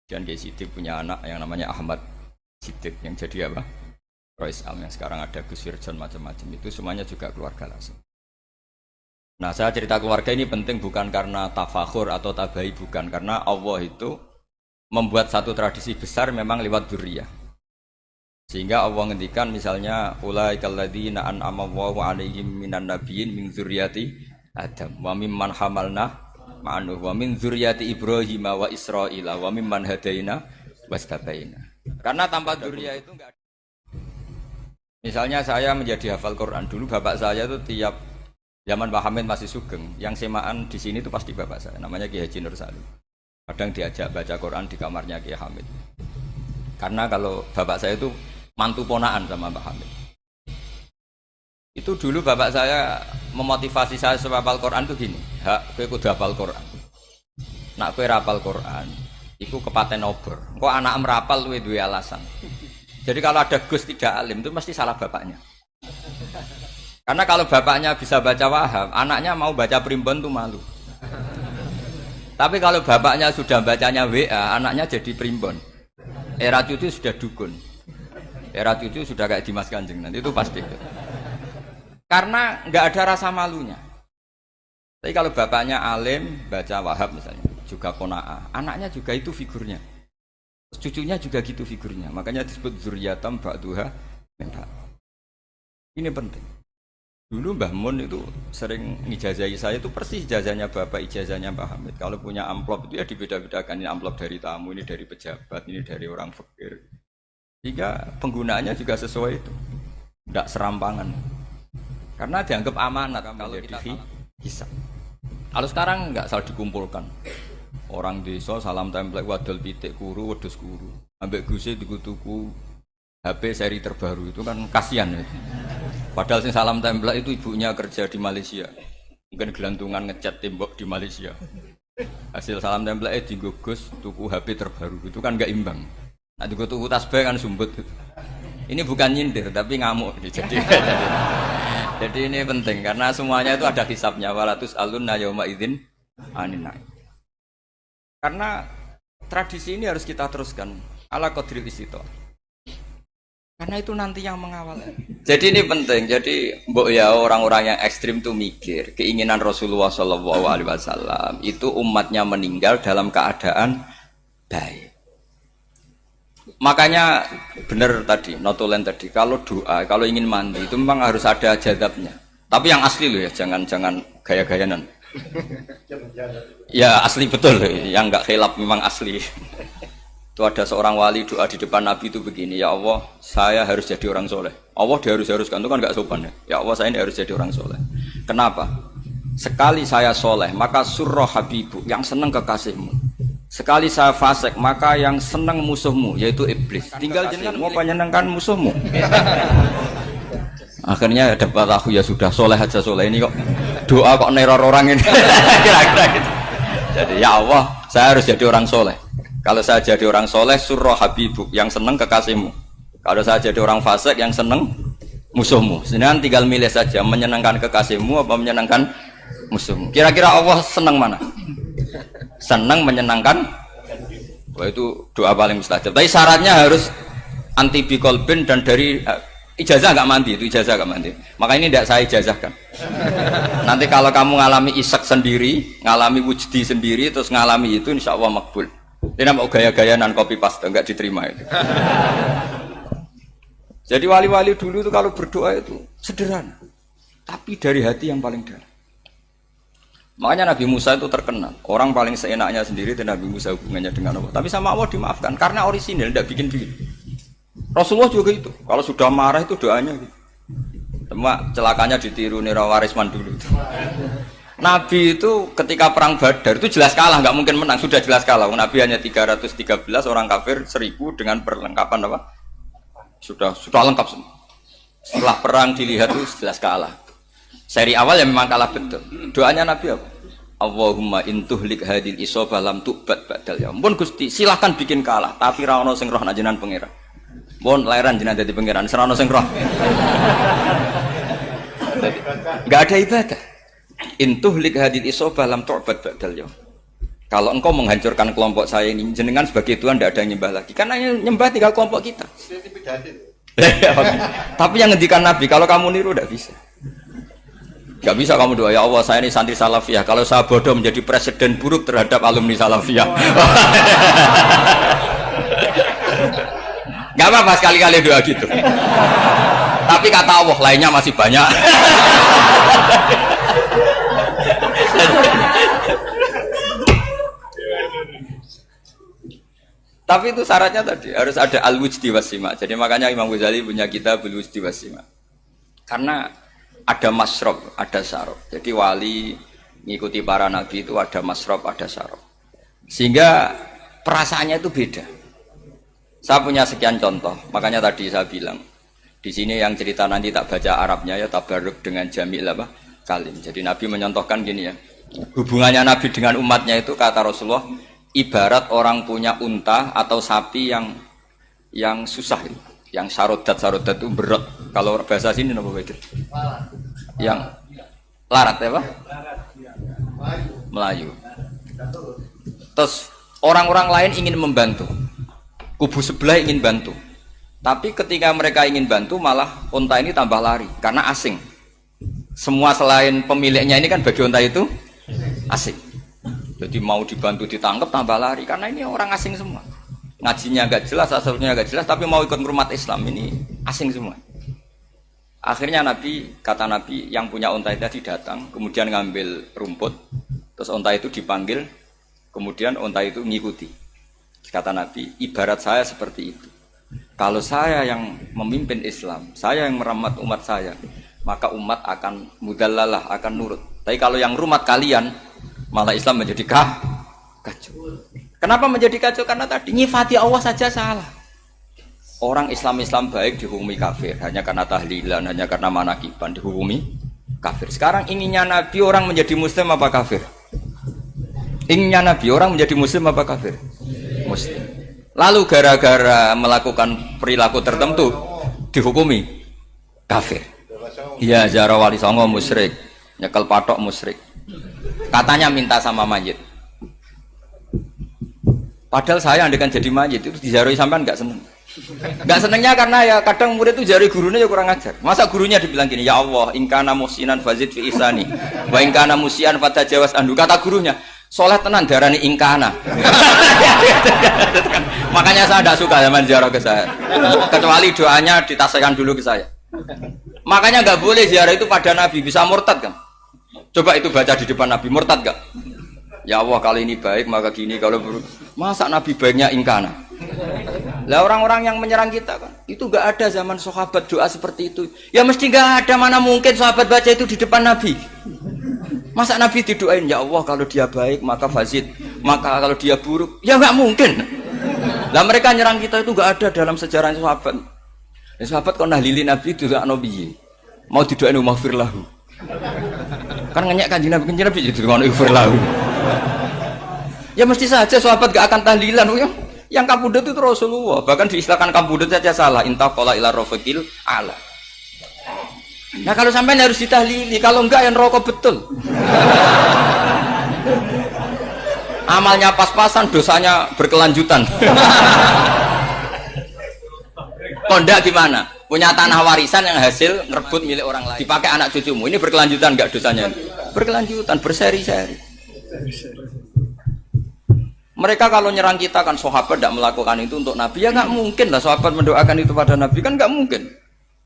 Dan Kiai Sidik punya anak yang namanya Ahmad Sidik yang jadi apa? Rois Am yang sekarang ada Gus Wirjon macam-macam itu semuanya juga keluarga Lasem. Nah saya cerita keluarga ini penting bukan karena tafakhur atau tabai, bukan karena Allah itu membuat satu tradisi besar memang lewat dzurriyyah. Sehingga Allah ngendikan misalnya ulaikal ladzina an'ama Allahu 'alaihim minan nabiyyin min dzurriyyati Adam wa mimman hamalna ma'anu wa min dzurriyyati Ibrahim wa Israila wa mimman hadaina wastabaina. Karena tanpa dzurriyyah itu enggak ada. Misalnya saya menjadi hafal Quran dulu, bapak saya itu tiap zaman Pak Hamid masih sugeng, yang semaan di sini itu pasti bapak saya, namanya Kiai Haji Nur Salim. Kadang diajak baca Quran di kamarnya Kiai Hamid. Karena kalau bapak saya itu mantu ponaan sama Pak Hamid. Itu dulu bapak saya memotivasi saya supaya hafal Quran itu gini, hak kowe kudu hafal Quran. Nak kowe rapal Quran, iku kepaten obor. Kok anak merapal luwe duwe alasan. Jadi kalau ada Gus tidak alim itu mesti salah bapaknya. Karena kalau bapaknya bisa baca Wahab, anaknya mau baca primbon tuh malu. Tapi kalau bapaknya sudah bacanya WA, anaknya jadi primbon. Era cucu sudah dukun. Era cucu sudah kayak Dimas Kanjeng, nanti itu pasti. Karena nggak ada rasa malunya. Tapi kalau bapaknya alim, baca Wahab misalnya, juga Qanaah, anaknya juga itu figurnya. Cucunya juga gitu figurnya. Makanya disebut dzurriyyatam ba'duha min ba'd. Ini penting. Dulu Mbah Mun itu sering ngijazahi saya itu persis ijazahnya bapak, ijazahnya Mbah Hamid. Kalau punya amplop itu ya dibeda-bedakan, ini amplop dari tamu, ini dari pejabat, ini dari orang fakir. Sehingga penggunaannya juga sesuai itu. Tidak serampangan. Karena dianggap amanat kalau kita hisab. Kalau sekarang enggak salah dikumpulkan. Orang desa salam template wadol pitik kuru, wedhus kuru. Ambek guse tuku HP seri terbaru itu kan kasihan ya. Padahal sing salam template itu ibunya kerja di Malaysia. Mungkin gelantungan ngecat tembok di Malaysia. Hasil salam template dienggo Gus tuku HP terbaru itu kan enggak imbang. Nah dienggo tuku tasbih kan sumbut. Ini bukan nyindir tapi ngamuk jadi ini penting karena semuanya itu ada hisabnya walatus alunna yauma idzin anin naim. Karena tradisi ini harus kita teruskan ala qadril istita. Karena itu nanti yang mengawal. Jadi ini penting. Jadi mbok ya orang-orang yang ekstrim tuh mikir keinginan Rasulullah SAW itu umatnya meninggal dalam keadaan baik. Makanya benar tadi, notulen tadi. Kalau doa, kalau ingin mandi itu memang harus ada jadabnya. Tapi yang asli loh ya, jangan gaya-gayanan. Ya asli betul, yang enggak khilaf memang asli. Itu ada seorang wali doa di depan Nabi itu begini, ya Allah, saya harus jadi orang soleh. Allah diharus-haruskan itu kan enggak sopan ya. Ya Allah, saya ini harus jadi orang soleh. Kenapa? Sekali saya soleh, maka surroh habibu, yang senang kekasihmu. Sekali saya fasik, maka yang senang musuhmu, yaitu iblis. Tinggal jenengan mau menyenangkan musuhmu. Akhirnya dapat aku ya sudah soleh aja soleh ini kok doa kok neror orang ini. Kira-kira gitu. Jadi ya Allah, saya harus jadi orang soleh. Kalau saya jadi orang soleh, surroh habibuk, yang senang kekasihmu. Kalau saya jadi orang fasik, yang senang musuhmu. Sedangkan tinggal milih saja, menyenangkan kekasihmu apa menyenangkan musuhmu. Kira-kira Allah senang mana? Senang menyenangkan. Wah itu doa paling mustajab. Tapi syaratnya harus anti biqalbin dan dari ijazah nggak mandi, itu ijazah nggak mandi. Maka ini tidak saya ijazahkan. Nanti kalau kamu ngalami isak sendiri, ngalami wujdi sendiri, terus ngalami itu insya Allah makbul. Ini mau gaya-gaya nan copy paste nggak diterima itu. Jadi wali-wali dulu itu kalau berdoa itu sederhana, tapi dari hati yang paling dalam. Makanya Nabi Musa itu terkenal. Orang paling seenaknya sendiri dan Nabi Musa hubungannya dengan Allah. Tapi sama Allah dimaafkan karena orisinil, tidak bikin-bikin. Rasulullah juga itu. Kalau sudah marah itu doanya gitu. Cuma celakanya ditiru Nira Warisman dulu. Nabi itu ketika perang Badar itu jelas kalah, nggak mungkin menang. Sudah jelas kalah. Nabi hanya 313, orang kafir 1000 dengan perlengkapan apa? Sudah lengkap semua. Setelah perang dilihat itu jelas kalah. Seri awal yang memang kalah betul. Doanya Nabi apa? Allahumma intuhlik hadil isobah lam tu'bad ba'dal ya. Ampun Gusti, silahkan bikin kalah, tapi ra ono sing roh nak jenengan pangeran. Mohon lahiran jenengan dadi pangeran, ora ono sing roh. Enggak ada ibadah. Intuhlik hadil isobah lam tu'bad ba'dal ya. Kalau engkau menghancurkan kelompok saya ini, jenengan sebagai Tuhan tidak ada yang nyembah lagi. Karena yang nyembah tinggal kelompok kita. Tapi yang ngendikan Nabi, kalau kamu niru tidak bisa. Gak bisa kamu doa, ya Allah saya ini santri salafiyah, kalau saya bodoh menjadi presiden buruk terhadap alumni salafiyah. Gak apa-apa sekali-kali doa gitu. Tapi kata Allah lainnya masih banyak. Tapi itu syaratnya tadi harus ada al-wujdi wasima. Jadi makanya Imam Ghazali punya kitab al-wujdi wasima. Karena ada masrob, ada sarob. Jadi wali ngikuti para nabi itu ada masrob, ada sarob. Sehingga perasaannya itu beda. Saya punya sekian contoh. Makanya tadi saya bilang di sini yang cerita nanti tak baca Arabnya ya tabarruk dengan jamil apa kalim. Jadi Nabi menyontohkan gini ya. Hubungannya Nabi dengan umatnya itu kata Rasulullah ibarat orang punya unta atau sapi yang susah itu. Yang sarodat itu berat. Kalau bahasa sini apa begitu? Yang larat ya Pak? Melayu. Terus orang-orang lain ingin membantu. Kubu sebelah ingin bantu. Tapi ketika mereka ingin bantu malah unta ini tambah lari karena asing. Semua selain pemiliknya ini kan bagi unta itu asing. Jadi mau dibantu ditangkap tambah lari karena ini orang asing semua. Ngajinya agak jelas, asalnya agak jelas, tapi mau ikut umat Islam ini asing semua. Akhirnya kata Nabi yang punya unta itu tadi datang, kemudian ngambil rumput, terus unta itu dipanggil, kemudian unta itu ngikuti. Kata Nabi, ibarat saya seperti itu. Kalau saya yang memimpin Islam, saya yang merawat umat saya, maka umat akan mudallalah, akan nurut. Tapi kalau yang rumat kalian, malah Islam menjadi kacau. Kenapa menjadi kacau? Karena tadi nyifati Allah saja salah. Orang Islam baik dihukumi kafir hanya karena tahlilan, hanya karena manakiban dihukumi kafir. Sekarang inginnya Nabi orang menjadi muslim apa kafir? Inginnya Nabi orang menjadi muslim apa kafir? Muslim. Lalu gara-gara melakukan perilaku tertentu dihukumi kafir. Iya, ziarah wali songo musyrik, nyekel patok musyrik. Katanya minta sama mayit. Padahal saya andekan jadi mayit itu dijaroi sampean nggak seneng. Nggak senengnya karena ya kadang murid itu jari gurunya ya kurang ajar. Masa gurunya dibilang gini, ya Allah, ingkana muhsinan fazid fi ihsani, wa ingkana musian fatajawas anhu. Kata gurunya, soleh tenan darani ingkana. Makanya saya tidak suka zaman ziarah ke saya. Kecuali doanya ditasyakan dulu ke saya. Makanya nggak boleh ziarah itu pada Nabi, bisa murtad kan? Coba itu baca di depan Nabi, murtad nggak? Ya Allah kali ini baik maka gini, kalau buruk masa Nabi baiknya ingkana. Lah orang-orang yang menyerang kita kan itu gak ada zaman sahabat doa seperti itu. Ya mesti gak ada, mana mungkin sahabat baca itu di depan Nabi. Masa Nabi didoain ya Allah kalau dia baik maka fazid, maka kalau dia buruk ya gak mungkin. Lah mereka nyerang kita itu gak ada dalam sejarah sahabat. Ya, sahabat kok nahlilin Nabi itu gak nabi. Mau didoain maghfir lahu. Kan ngenyek kanjeng Nabi itu maghfir lahu. Ya mesti saja sahabat gak akan tahlilan. Yang kabudut itu Rasulullah. Bahkan diistilahkan kabudut saja salah. Intaqala ila rafiqil ala. Nah kalau sampai harus ditahlili, kalau enggak yang rokok betul. Amalnya pas-pasan, dosanya berkelanjutan. Konda gimana? Punya tanah warisan yang hasil ngerebut milik orang lain. Dipakai anak cucumu. Ini berkelanjutan enggak dosanya? Berkelanjutan, berseri-seri. Mereka kalau nyerang kita kan sahabat tidak melakukan itu untuk Nabi. Ya nggak mungkin lah sahabat mendoakan itu pada Nabi, kan nggak mungkin.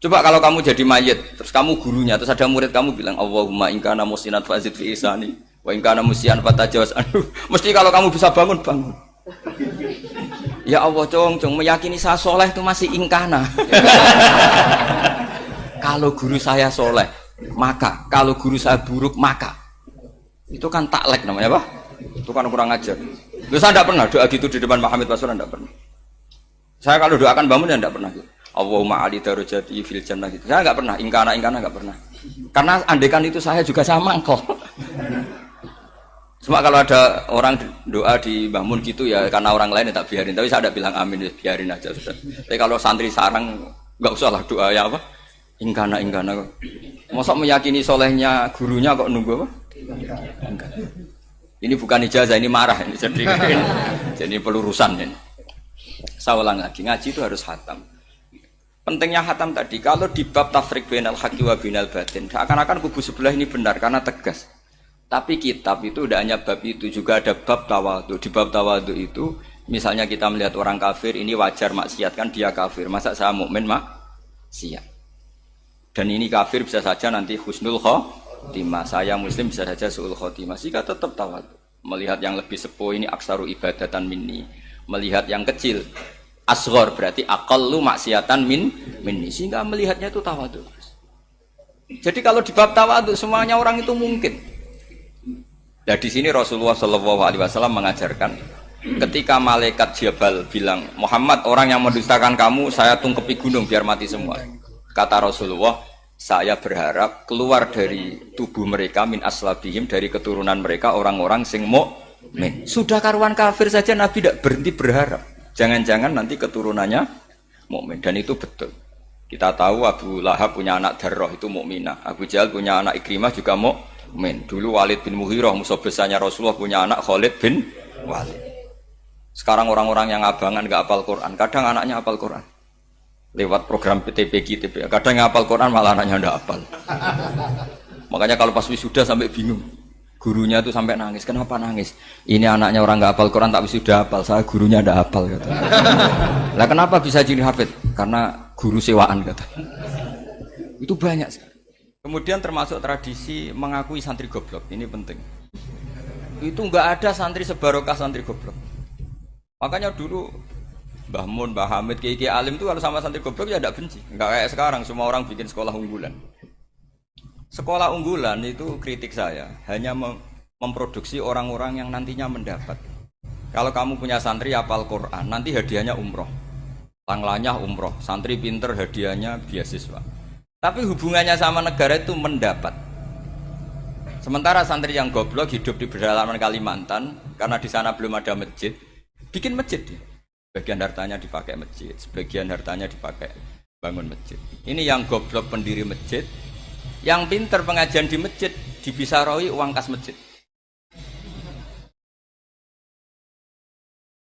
Coba kalau kamu jadi mayit, terus kamu gurunya, terus ada murid kamu bilang Allahumma in kana musinat fazid fi isani wa in kana musian fatajawaz anhu. Mesti kalau kamu bisa bangun. Ya Allah, cong meyakini saya soleh itu masih ingkana. Kalau guru saya soleh, maka kalau guru saya buruk, maka itu kan taklek namanya, Pak. Itu kan kurang ajar. Saya tidak pernah doa gitu di depan Muhammad Rasulullah, tidak pernah. Saya kalau doakan bangun ya tidak pernah gitu. Allahumma ali darajati fil jannah gitu. Saya nggak pernah, ingkana nggak pernah. Karena andekan itu saya juga sama kok. Cuma kalau ada orang doa di bangun gitu ya karena orang lain ya tak biarin. Tapi saya tidak bilang amin, ya biarin aja sudah. Tapi kalau santri sarang nggak usah lah doa ya apa? Ingkana kok. Masa meyakini solehnya gurunya kok nunggu apa? Ini bukan ijazah, ini marah ini. Jadi pelurusan ini. Saya ulang lagi, ngaji itu harus khatam. Pentingnya khatam tadi, kalau di bab tafriq bainal haqqi wa bainal batin, akan-akan kubu sebelah ini benar karena tegas. Tapi kitab itu tidak hanya bab itu, juga ada bab tawadhu. Di bab tawadhu itu, misalnya kita melihat orang kafir, ini wajar maksiat kan dia kafir. Masa saya mukmin maksiat? Dan ini kafir bisa saja nanti husnul khotimah, saya muslim bisa saja su'ul khotimah. Jika tetap tawadhu, melihat yang lebih sepuh ini aksaru ibadatan minni, melihat yang kecil asghar berarti aqallu maksiatan minni, sehingga melihatnya itu tawadhu. Jadi kalau di bab tawadhu semuanya orang itu mungkin. Nah di sini Rasulullah SAW mengajarkan ketika malaikat Jabal bilang Muhammad, orang yang mendustakan kamu saya tungkepi gunung biar mati semua. Kata Rasulullah, saya berharap keluar dari tubuh mereka min aslabihim, dari keturunan mereka orang-orang sing mukmin. Sudah karuan kafir saja Nabi tidak berhenti berharap. Jangan-jangan nanti keturunannya mukmin, dan itu betul. Kita tahu Abu Lahab punya anak Darrah itu mukminah. Abu Jahal punya anak Ikrimah juga mukmin. Dulu Walid bin Mughirah musuh besarnya Rasulullah punya anak Khalid bin Walid. Sekarang orang-orang yang abangan gak hafal Quran, kadang anaknya hafal Quran. Lewat program PTPG, kadang yang hafal Quran malah anaknya ndak hafal. Makanya kalau pas wisuda sampai bingung. Gurunya itu sampai nangis. Kenapa nangis? Ini anaknya orang nggak hafal Quran tak wisuda hafal. Saya gurunya ndak hafal kata. Lah kenapa bisa jadi hafid? Karena guru sewaan kata. Itu banyak sekali. Kemudian termasuk tradisi mengakui santri goblok. Ini penting. Itu nggak ada santri sebarokah santri goblok. Makanya dulu Mbah Mun, Mbah Hamid, Kiai Alim itu kalau sama santri goblok ya tidak benci. Nggak kayak sekarang semua orang bikin sekolah unggulan. Sekolah unggulan itu kritik saya hanya memproduksi orang-orang yang nantinya mendapat. Kalau kamu punya santri hafal Quran, nanti hadiahnya umroh, tanglanya umroh, santri pinter hadiahnya beasiswa. Tapi hubungannya sama negara itu mendapat. Sementara santri yang goblok hidup di pedalaman Kalimantan karena di sana belum ada masjid, bikin masjid dia. Sebagian hartanya dipakai masjid, sebagian hartanya dipakai bangun masjid. Ini yang goblok pendiri masjid. Yang pinter pengajian di masjid dibisaroi uang kas masjid.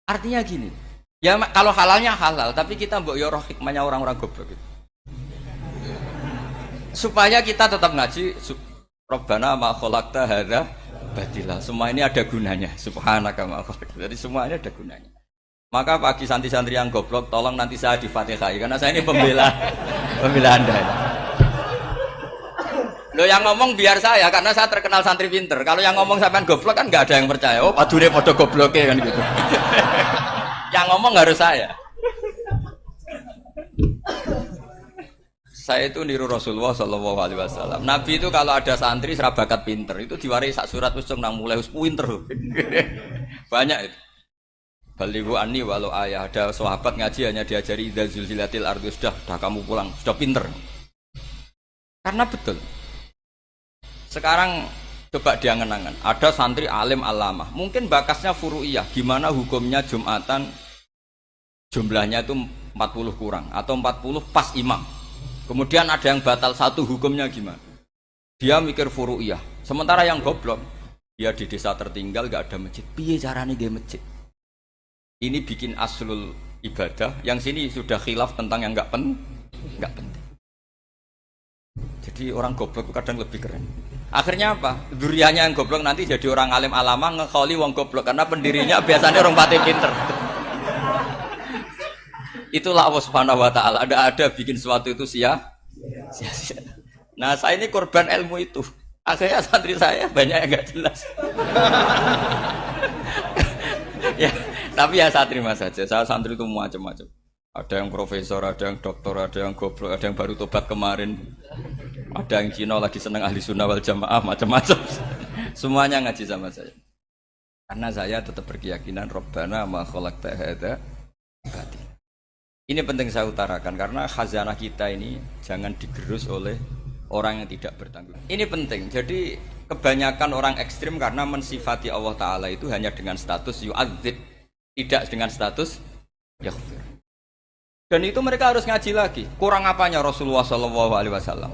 Artinya gini, ya kalau halalnya halal, tapi kita mbok yo roh hikmahnya orang-orang goblok itu. Supaya kita tetap ngaji Rabbana ma khalaqta hadza batila. Semua ini ada gunanya. Subhanaka ma khalaqta. Jadi semua ini ada gunanya. Maka bagi santri-santri yang goblok, tolong nanti saya di-Fatihai karena saya ini pembela Anda. Lo yang ngomong biar saya, karena saya terkenal santri pinter. Kalau yang ngomong sampean goblok kan nggak ada yang percaya. Oh, padune padha gobloke kan gitu. Yang ngomong harus saya. Saya itu niru Rasulullah SAW. Nabi itu kalau ada santri serabakat pinter, itu diwaris sak surat usung nang mulai pinter. Banyak itu. Balighu anni walau ayah, ada sahabat ngaji hanya diajari idza zulzilatil ardu, sudah kamu pulang, sudah pinter. Karena betul. Sekarang coba diangen-angen, ada santri alim alamah, mungkin bakasnya furu'iyah, gimana hukumnya Jumatan jumlahnya itu 40 kurang atau 40 pas imam. Kemudian ada yang batal satu, hukumnya gimana? Dia mikir furu'iyah. Sementara yang goblok, dia di desa tertinggal gak ada masjid. Piye caranya dia masjid? Ini bikin aslul ibadah, yang sini sudah khilaf tentang yang nggak penting. Jadi orang goblok kadang lebih keren. Akhirnya apa? Duriannya yang goblok nanti jadi orang alim alama ngekholi wong goblok karena pendirinya biasanya orang pati pinter. Itulah Allah Subhanahu wa taala. Ada bikin sesuatu itu sia-sia. Nah, saya ini korban ilmu itu. Akhirnya santri saya banyak yang enggak jelas. Ya, tapi ya saya terima saja. Saya santri itu macam-macam. Ada yang profesor, ada yang doktor, ada yang goblok, ada yang baru tobat kemarin. Ada yang Cina lagi seneng ahli sunnah wal jamaah, macam-macam. Semuanya ngaji sama saya. Karena saya tetap berkeyakinan Rabbana ma khalaqta hadza batil. Ini penting saya utarakan karena khazanah kita ini jangan digerus oleh orang yang tidak bertanggung. Ini penting. Jadi kebanyakan orang ekstrim karena mensifati Allah Ta'ala itu hanya dengan status yu'adzib, tidak dengan status yaghfir. Dan itu mereka harus ngaji lagi. Kurang apanya Rasulullah SAW?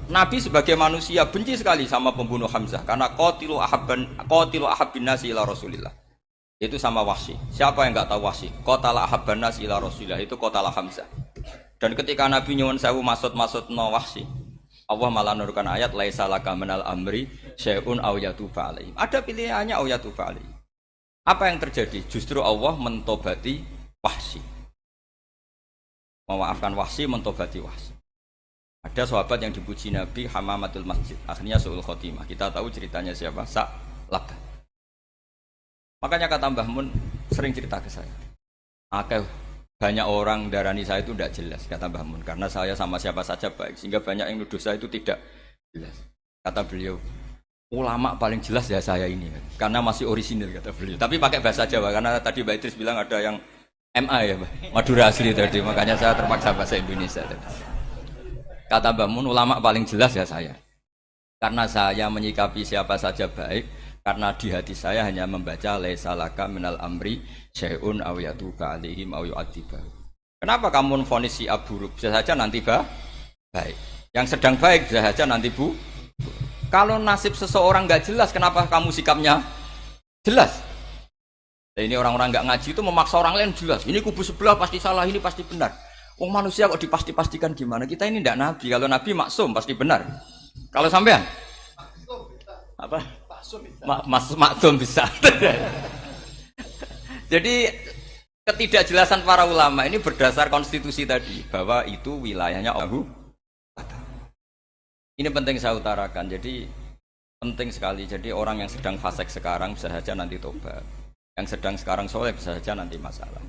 Nabi sebagai manusia benci sekali sama pembunuh Hamzah karena qatilu ahabbin nasi ila Rasulillah. Itu sama Wahsy. Siapa yang enggak tahu Wahsy? Qatala ahabban nasi ila Rasulillah, itu qatala Hamzah. Dan ketika Nabi nyuwun sewu maksud-maksudna Wahsy, Allah malah nurunkan ayat laisa laka minal amri syai'un aw yatuba alaihim. Ada pilihannya aw yatuba alaihim. Apa yang terjadi? Justru Allah mentobati Wahsy. Memaafkan Wahsy, mentobati Wahsy. Ada sahabat yang dipuji Nabi hamamatul masjid, akhirnya su'ul khotimah. Kita tahu ceritanya siapa? Sa'labah. Makanya kata Mbah Mun sering cerita ke saya. Banyak orang darani saya itu tidak jelas, kata Mbah Mun, karena saya sama siapa saja baik, sehingga banyak yang nuduh saya itu tidak jelas. Kata beliau, ulama paling jelas ya saya ini, karena masih orisinil, kata beliau. Tapi pakai bahasa Jawa, karena tadi Mbak Idris bilang ada yang MA ya, Madura asli tadi, makanya saya terpaksa bahasa Indonesia tadi. Kata Mbah Mun, ulama paling jelas ya saya, karena saya menyikapi siapa saja baik, karena di hati saya hanya membaca laisa laka minal amri syai'un aw yatuba alaihim aw yu'adziba. Kenapa kamu vonis si buruk? Bisa saja nanti baik. Yang sedang baik bisa saja nanti bu. Kalau nasib seseorang enggak jelas, kenapa kamu sikapnya jelas? Nah, ini orang-orang enggak ngaji itu memaksa orang lain jelas. Ini kubu sebelah pasti salah, ini pasti benar. Wong manusia kok dipasti-pastikan gimana? Kita ini enggak nabi. Kalau nabi maksum pasti benar. Kalau sampean apa? Maksum bisa. Jadi ketidakjelasan para ulama ini berdasar konstitusi tadi bahwa itu wilayahnya Allah. Ini penting saya utarakan. Jadi penting sekali. Jadi orang yang sedang fasik sekarang bisa saja nanti tobat. Yang sedang sekarang soleh bisa saja nanti masalah.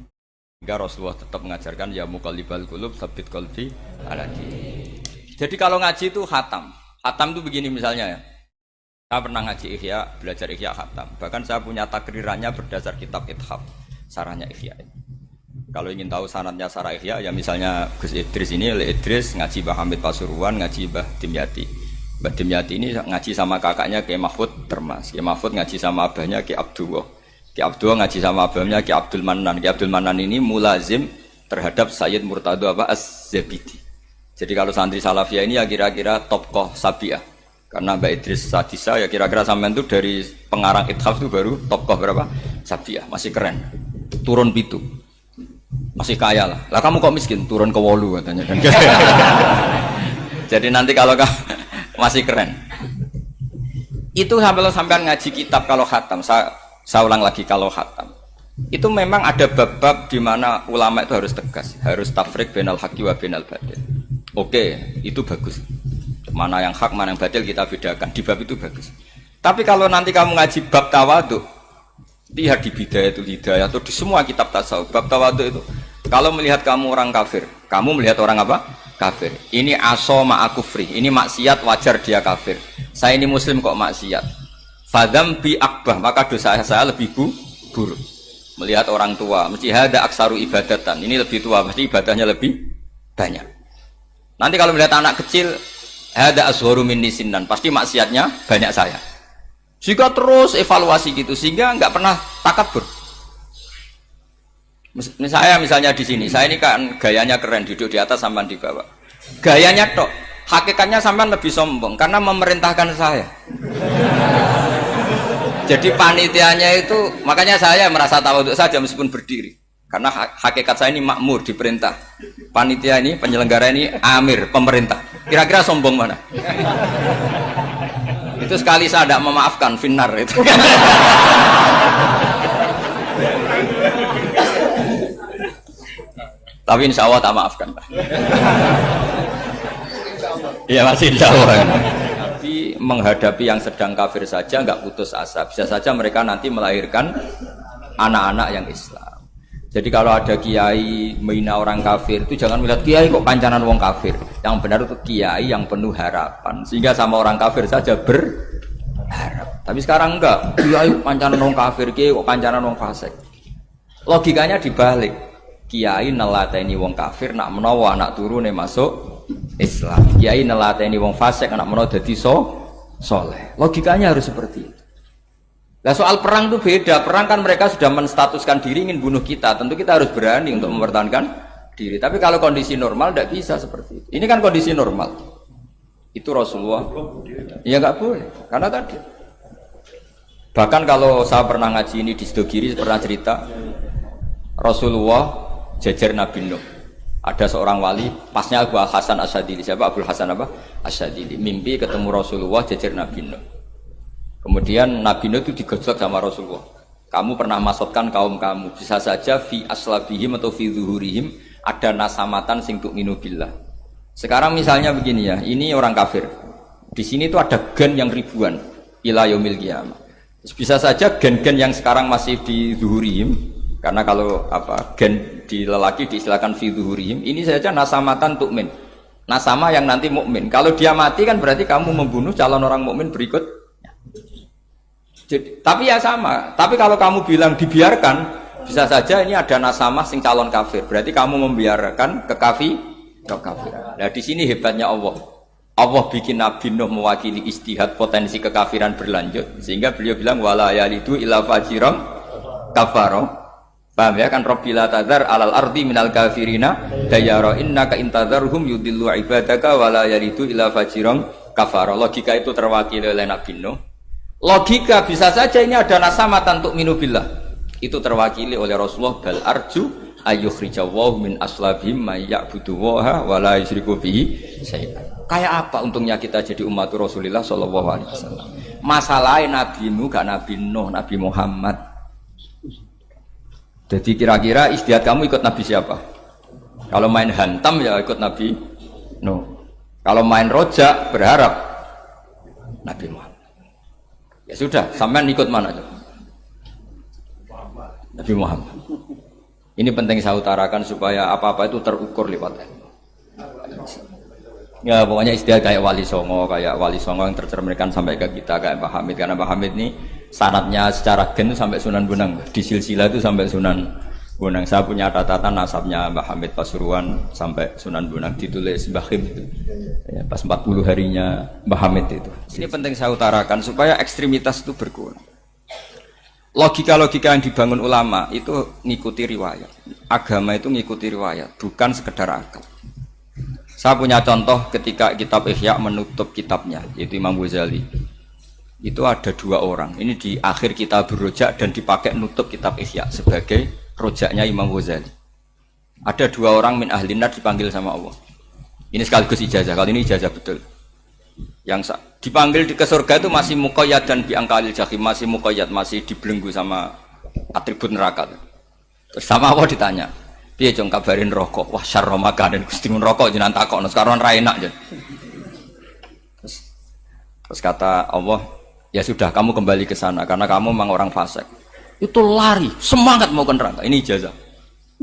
Hingga Rasulullah tetap mengajarkan ya muqallibal qulub tsabbit qalbi ala dinik. Jadi kalau ngaji itu khatam. Khatam itu begini misalnya ya. Saya pernah ngaji Ihya, belajar Ihya khatam. Bahkan saya punya takrirannya berdasar kitab Ithaf, sarahnya Ihya. Kalau ingin tahu sanadnya sarah Ihya, ya misalnya Gus Idris ini, Idris ngaji Mbah Hamid Pasuruan, ngaji Mbah Dimyati. Mbah Dimyati ini ngaji sama kakaknya Ki Mahfud Termas. Ki Mahfud ngaji sama abahnya Ki Abdullah. Ki Abdullah ngaji sama abahnya Ki Abdul Manan. Ki Abdul Manan ini mulazim terhadap Sayyid Murtado Az-Zabidi. Jadi kalau santri Salafiyah ini ya kira-kira tokoh Sabiah. Karena Mbak Idris Sadisa ya kira-kira sampean itu dari pengarang Ithaf itu baru tokoh berapa? Sabiah, masih keren. Turun pitu. Masih kaya lah. Lah kamu kok miskin? Turun ke wolu katanya kan. Jadi nanti kalau masih keren. Itu sampean ngaji kitab kalau khatam. Saya ulang lagi kalau khatam. Itu memang ada bab-bab di mana ulama itu harus tegas, harus tafriq bainal haqqi wa bainal batil. Oke, itu bagus. Mana yang hak, mana yang batil kita bedakan. Di bab itu bagus. Tapi kalau nanti kamu ngaji bab tawadhu, lihat di Bidayatul Hidayah atau di semua kitab tasawuf, bab tawadhu itu, kalau melihat kamu orang kafir, kamu melihat orang apa? Kafir. Ini aso ma'akufri, ini maksiat wajar dia kafir. Saya ini muslim kok maksiat. Fadam bi akbah, maka dosa saya lebih buruk. Melihat orang tua, mesti ada aksaru ibadatan. Ini lebih tua, pasti ibadahnya lebih banyak. Nanti kalau melihat anak kecil, ada asharu minni sinnan, pasti maksiatnya banyak saya. Sehingga terus evaluasi gitu, sehingga nggak pernah takabur. Misalnya di sini, saya ini kan gayanya keren, duduk di atas sampean di bawah. Gayanya tok, hakikatnya sampean lebih sombong karena memerintahkan saya. Jadi panitianya itu, makanya saya merasa tawadhu saja meskipun berdiri. Karena hakikat saya ini makmur, diperintah. Panitia ini, penyelenggara ini amir, pemerintah. Kira-kira sombong mana? Itu sekali saya tidak memaafkan, finnar itu. Tapi insya Allah tak maafkan. Iya masih insya Allah. Tapi menghadapi yang sedang kafir saja nggak putus asa. Bisa saja mereka nanti melahirkan anak-anak yang Islam. Jadi kalau ada kiai menghina orang kafir itu jangan melihat kiai kok pancanan wong kafir. Yang benar itu kiai yang penuh harapan. Sehingga sama orang kafir saja berharap. Tapi sekarang enggak. Kiai pancanan wong kafir, kiai kok pancanan wong fasik. Logikanya dibalik. Kiai nelateni wong kafir nak menawa anak turune masuk Islam. Kiai nelateni wong fasik anak menawa dadi soleh. Logikanya harus seperti itu. Nah soal perang itu beda. Perang kan mereka sudah menstatuskan diri ingin bunuh kita. Tentu kita harus berani untuk mempertahankan diri. Tapi kalau kondisi normal tidak bisa seperti itu. Ini kan kondisi normal. Itu Rasulullah. Ya nggak boleh. Karena tadi. Bahkan kalau saya pernah ngaji ini di Sidogiri pernah cerita Rasulullah jajar Nabi Nuh. Ada seorang wali, pasnya Abu Hasan Asyadili. Siapa Abu Hasan apa? Asyadili. Mimpi ketemu Rasulullah jajar Nabi Nuh. Kemudian Nabi Nuh itu digojlok sama Rasulullah. Kamu pernah maksudkan kaum kamu. Bisa saja fi aslabihim atau fi zuhurihim ada nasamatan sing tu'minu billah. Sekarang misalnya begini ya, ini orang kafir. Di sini itu ada gen yang ribuan ila yaumil qiyamah. Bisa saja gen-gen yang sekarang masih di zuhurihim, karena kalau gen di lelaki diistilahkan fi zuhurihim, ini saja nasamatan tu'min. Nasama yang nanti mukmin. Kalau dia mati kan berarti kamu membunuh calon orang mukmin berikut. Jadi, tapi ya sama. Tapi kalau kamu bilang dibiarkan, bisa saja ini ada nasama sing calon kafir. Berarti kamu membiarkan kekafiran. Nah di sini hebatnya Allah. Allah bikin Nabi Nuh mewakili istihad potensi kekafiran berlanjut, sehingga beliau bilang wala yalidu illa fajiran kafaro. Paham ya kan? Rabbila tadzar alal ardi minal kafirina dayara innaka intadzarhum yudillu ibadaka wala yalidu illa fajiran kafaro. Logika itu terwakili oleh Nabi Nuh. Logika bisa saja ini ada nasamatan untuk minubillah. Itu terwakili oleh Rasulullah bal arju ayyukhrijawahu min aslabihim may ya'budu waha wa la yusyriku bihi syai'an. Kayak apa untungnya kita jadi umat Rasulullah sallallahu alaihi wasallam? Masalahnya Nabi Nuh gak Nabi Nuh, Nabi Muhammad. Jadi kira-kira istiadat kamu ikut Nabi siapa? Kalau main hantam ya ikut Nabi Nuh. Kalau main rojak berharap Nabi Muhammad. Ya sudah, sampean ikut mana? Nabi Muhammad. Ini penting saya utarakan supaya apa-apa itu terukur lewat ilmu. Ya pokoknya istilah kayak Wali Songo yang tercerminkan sampai ke kita kayak Mbah Hamid, karena Mbah Hamid ini sanadnya secara gen itu sampai Sunan Bonang, di silsilah itu sampai Sunan Bonang. Saya punya catatan nasabnya Mbah Hamid Pasuruan sampai Sunan Bonang, ditulis Mbah Him itu. Ya, pas 40 harinya Mbah Hamid itu. Ini penting saya utarakan supaya ekstremitas itu berkurang. Logika-logika yang dibangun ulama itu ngikuti riwayat. Agama itu ngikuti riwayat, bukan sekedar akal. Saya punya contoh ketika kitab Ihya menutup kitabnya, yaitu Imam Ghazali. Itu ada dua orang. Ini di akhir kitab Rojak dan dipakai nutup kitab Ihya sebagai rojaknya Imam Ghazali. Ada dua orang min ahli nar dipanggil sama Allah. Ini sekaligus ijazah. Kali ini ijazah betul. Yang dipanggil ke surga itu masih muqayyad dan biangkalil jahim, masih muqayyad, masih dibelenggu sama atribut neraka. Terus sama Allah ditanya, piye jong kabarin rokok? Wah syarra makanan Gusti mun rokok jenengan takokno sekarang ra enak jen. Terus kata Allah, ya sudah kamu kembali ke sana karena kamu memang orang fasik. Itu lari, semangat mau ke neraka. Ini ijazah.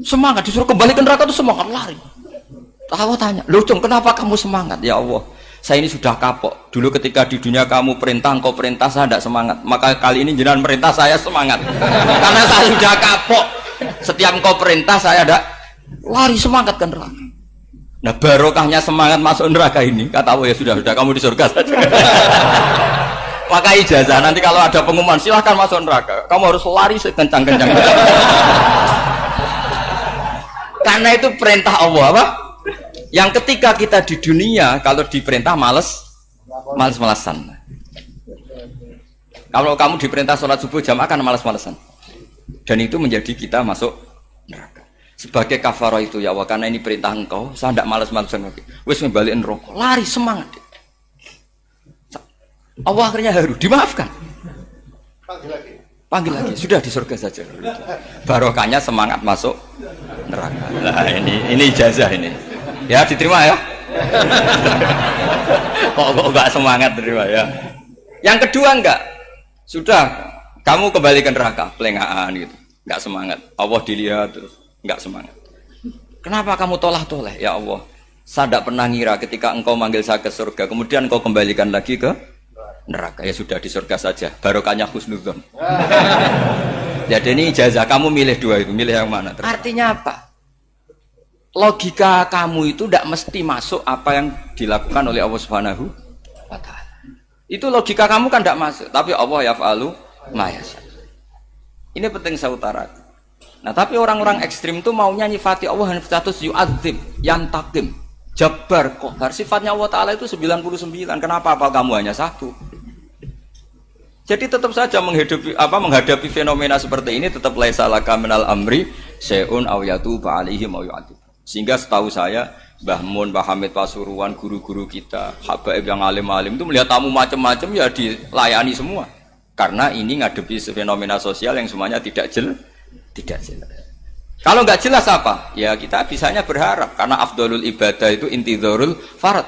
Semangat disuruh kembali ke neraka itu semangat lari. Allah tanya, "Loh, Jong, kenapa kamu semangat?" Ya Allah, saya ini sudah kapok. Dulu ketika di dunia kamu perintah, engkau perintah, saya tidak semangat. Maka kali ini jenengan perintah, saya semangat. Karena saya sudah kapok. Setiap engkau perintah, saya ada lari semangat ke neraka. Nah barokahnya semangat masuk neraka ini, kata Allah, ya sudah kamu di surga saja. Maka ijazah, nanti kalau ada pengumuman, silahkan masuk neraka. Kamu harus lari sekencang-kencang. Karena itu perintah Allah, apa? Yang ketika kita di dunia, kalau diperintah males-malesan. Kalau kamu diperintah sholat subuh jamaah kan males-malesan. Dan itu menjadi kita masuk neraka. Sebagai kafarah itu ya Allah, karena ini perintah engkau, saya tidak malas-malasan lagi. Wis membalikin rokok, lari semangat. Allah akhirnya haru, dimaafkan. Panggil lagi, sudah di surga saja. Barokahnya semangat masuk neraka. Nah ini ijazah ini. Ya diterima ya. kok enggak semangat terima ya. Yang kedua enggak. Sudah kamu kembali ke neraka, pelengahan gitu. Enggak semangat. Allah dilihat terus enggak semangat. Kenapa kamu toleh? Ya Allah, saya tidak pernah ngira ketika engkau manggil saya ke surga, kemudian engkau kembalikan lagi ke neraka. Ya sudah di surga saja. Barokahnya husnudzon. Jadi ini ijazah, kamu milih dua itu, milih yang mana? Artinya apa? Logika kamu itu tidak mesti masuk apa yang dilakukan oleh Allah Subhanahu wa Ta'ala. Itu logika kamu kan tidak masuk, tapi Allah yaf'alu ma yasha. Ini penting saya utarakan. Nah, tapi orang-orang ekstrim itu maunya nyifati Allah dengan status yu'adzim, yantakim, jabbar, qahar. Sifatnya Allah Ta'ala itu 99. Kenapa apa kamu hanya satu? Jadi tetap saja menghadapi fenomena seperti ini tetap laisa laka minal amri syai'un aw yatuba alaihim aw yu'adzib. Sehingga setahu saya Mbah Mun, Mbah Hamid Pasuruan, guru-guru kita, habaib yang alim-alim itu melihat tamu macam-macam ya dilayani semua. Karena ini ngadepi fenomena sosial yang semuanya tidak jelas. Kalau nggak jelas apa? Ya kita bisanya berharap karena afdolul ibadah itu intidharul farad.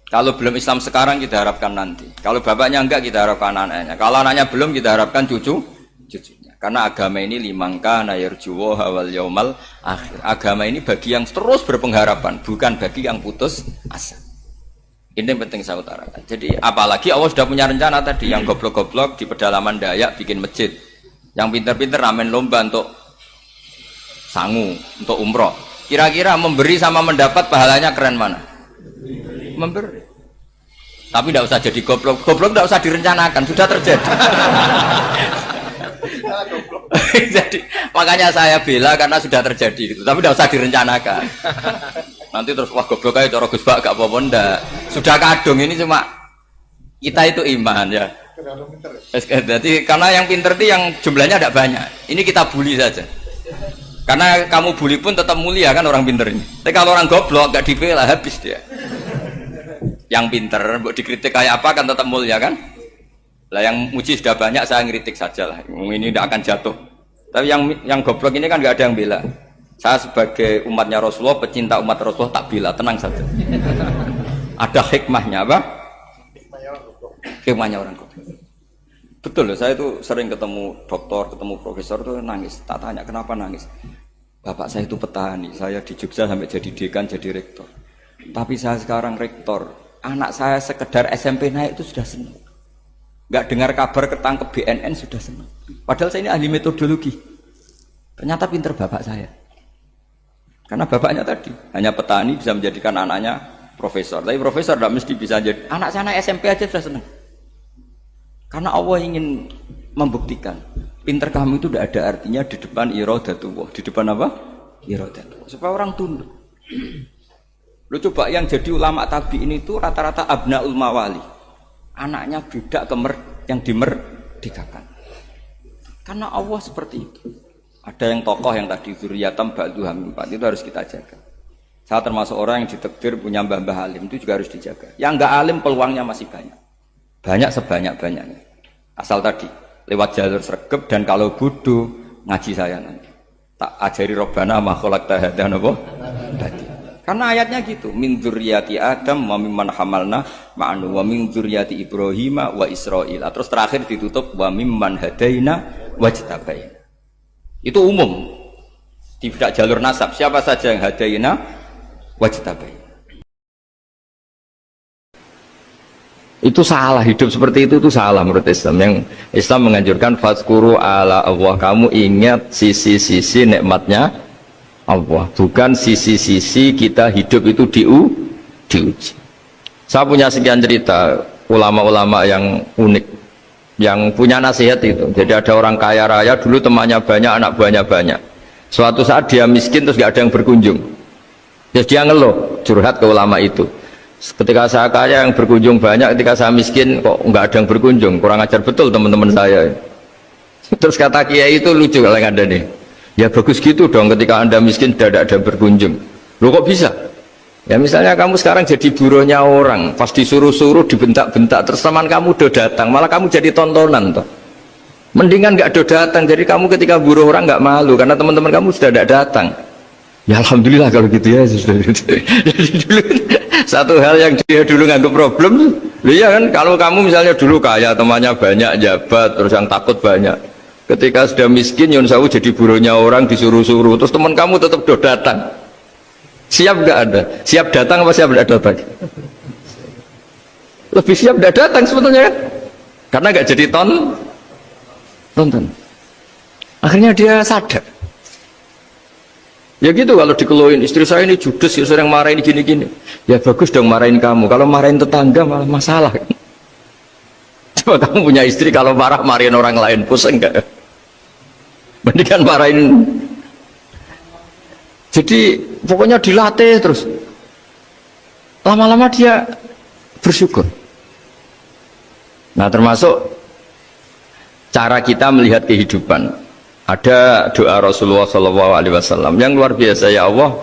Kalau belum Islam sekarang kita harapkan nanti. Kalau bapaknya enggak kita harapkan anaknya. Kalau anaknya belum kita harapkan cucunya. Karena agama ini limangka nayarjuwo hawal yaumal akhir. Agama ini bagi yang terus berpengharapan, bukan bagi yang putus asa. Ini yang penting saya utarakan. Jadi apalagi Allah sudah punya rencana tadi, yang goblok-goblok di pedalaman Dayak bikin masjid, yang pinter-pinter ramen lomba untuk sangu, untuk umroh. Kira-kira memberi sama mendapat pahalanya keren mana? Memberi. Tapi tidak usah jadi goblok. Goblok tidak usah direncanakan, sudah terjadi. Jadi makanya saya bela karena sudah terjadi gitu. Tapi tidak usah direncanakan. Nanti terus wah goblok aja cara Gus Bak gak apa-apa ndak. Sudah kadung ini cuma kita itu iman ya. Jadi karena yang pinter itu yang jumlahnya tidak banyak. Ini kita bully saja. Karena kamu bully pun tetap mulia kan orang pinter ini. Tapi kalau orang goblok gak dibela habis dia. Yang pinter buat dikritik kayak apa kan tetap mulia kan? Lah yang muji sudah banyak saya ngeritik saja lah. Ini tidak akan jatuh. Tapi yang goblok ini kan nggak ada yang bela. Saya sebagai umatnya Rasulullah, pecinta umat Rasulullah tak bela, tenang saja. Ada hikmahnya apa? Hikmahnya orang goblok. Betul loh, saya itu sering ketemu dokter, ketemu profesor tuh nangis. Tak tanya kenapa nangis. Bapak saya itu petani, saya di Jogja sampai jadi dekan, jadi rektor. Tapi saya sekarang rektor, anak saya sekedar SMP naik itu sudah senang. Nggak dengar kabar ketangkep BNN sudah senang. Padahal saya ini ahli metodologi. Ternyata pinter bapak saya. Karena bapaknya tadi hanya petani bisa menjadikan anaknya profesor. Tapi profesor tidak mesti bisa jadi. Anak saya SMP aja sudah senang. Karena Allah ingin membuktikan pinter kamu itu tidak ada artinya di depan iradatullah. Di depan apa? Iradatullah. Supaya orang tunduk. Lu coba yang jadi ulama tabi ini itu rata-rata abnaul mawali. Anaknya budak yang dimerdekakan. Karena Allah seperti itu. Ada yang tokoh yang tadi zuriyatam ba'duha min ba'd itu harus kita jaga. Saya termasuk orang yang ditakdir punya mbah-mbah alim itu juga harus dijaga. Yang enggak alim peluangnya masih banyak. Banyak sebanyak-banyaknya. Asal tadi lewat jalur sregep dan kalau bodoh ngaji saya nanti. Tak ajari robbana ma khalaqta hadza napa? Karena ayatnya gitu, min dzurriyyati Adam wa mimman hamalna ma'anu wa min dzurriyyati Ibrahim wa Israil. Terus terakhir ditutup wa mimman hadaina wajtabaina. Itu umum. Tidak jalur nasab. Siapa saja yang hadaina wajtabaina. Itu salah, hidup seperti itu salah menurut Islam. Yang Islam menganjurkan fazkuru ala Allah, kamu ingat sisi-sisi nikmatnya Allah, bukan sisi-sisi kita hidup itu diuji. Saya punya sekian cerita ulama-ulama yang unik, yang punya nasihat itu. Jadi ada orang kaya raya dulu temannya banyak, anak buahnya banyak. Suatu saat dia miskin terus gak ada yang berkunjung. Terus dia ngeluh, curhat ke ulama itu. Ketika saya kaya yang berkunjung banyak, ketika saya miskin kok nggak ada yang berkunjung, kurang ajar betul teman-teman saya. Terus kata kiai itu lucu kalau nggak ada nih. Ya bagus gitu dong ketika Anda miskin tidak ada berkunjung. Loh kok bisa? Ya misalnya kamu sekarang jadi buruhnya orang, pas disuruh-suruh, dibentak-bentak, terus teman kamu udah datang, malah kamu jadi tontonan toh. Mendingan nggak udah datang, jadi kamu ketika buruh orang nggak malu, karena teman-teman kamu sudah tidak datang. Ya alhamdulillah kalau gitu ya. Jadi dulu satu hal yang dia dulu nganggap problem, iya kan, kalau kamu misalnya dulu kaya, temannya banyak, jabat, terus yang takut banyak. Ketika sudah miskin, Yun Sawu jadi buruhnya orang, disuruh-suruh, terus teman kamu tetap udah datang. Siap nggak Anda? Siap datang apa siap tidak datang? Lebih siap tidak datang sebetulnya kan? Karena nggak jadi tonton. Akhirnya dia sadar. Ya gitu kalau dikeluhin, istri saya ini judes, ya sering marahin gini-gini. Ya bagus dong marahin kamu, kalau marahin tetangga malah masalah. Coba kamu punya istri kalau marahin orang lain, pusing nggak? Mendingan marahin. Jadi pokoknya dilatih terus. Lama-lama dia bersyukur. Nah termasuk cara kita melihat kehidupan. Ada doa Rasulullah SAW yang luar biasa. Ya Allah,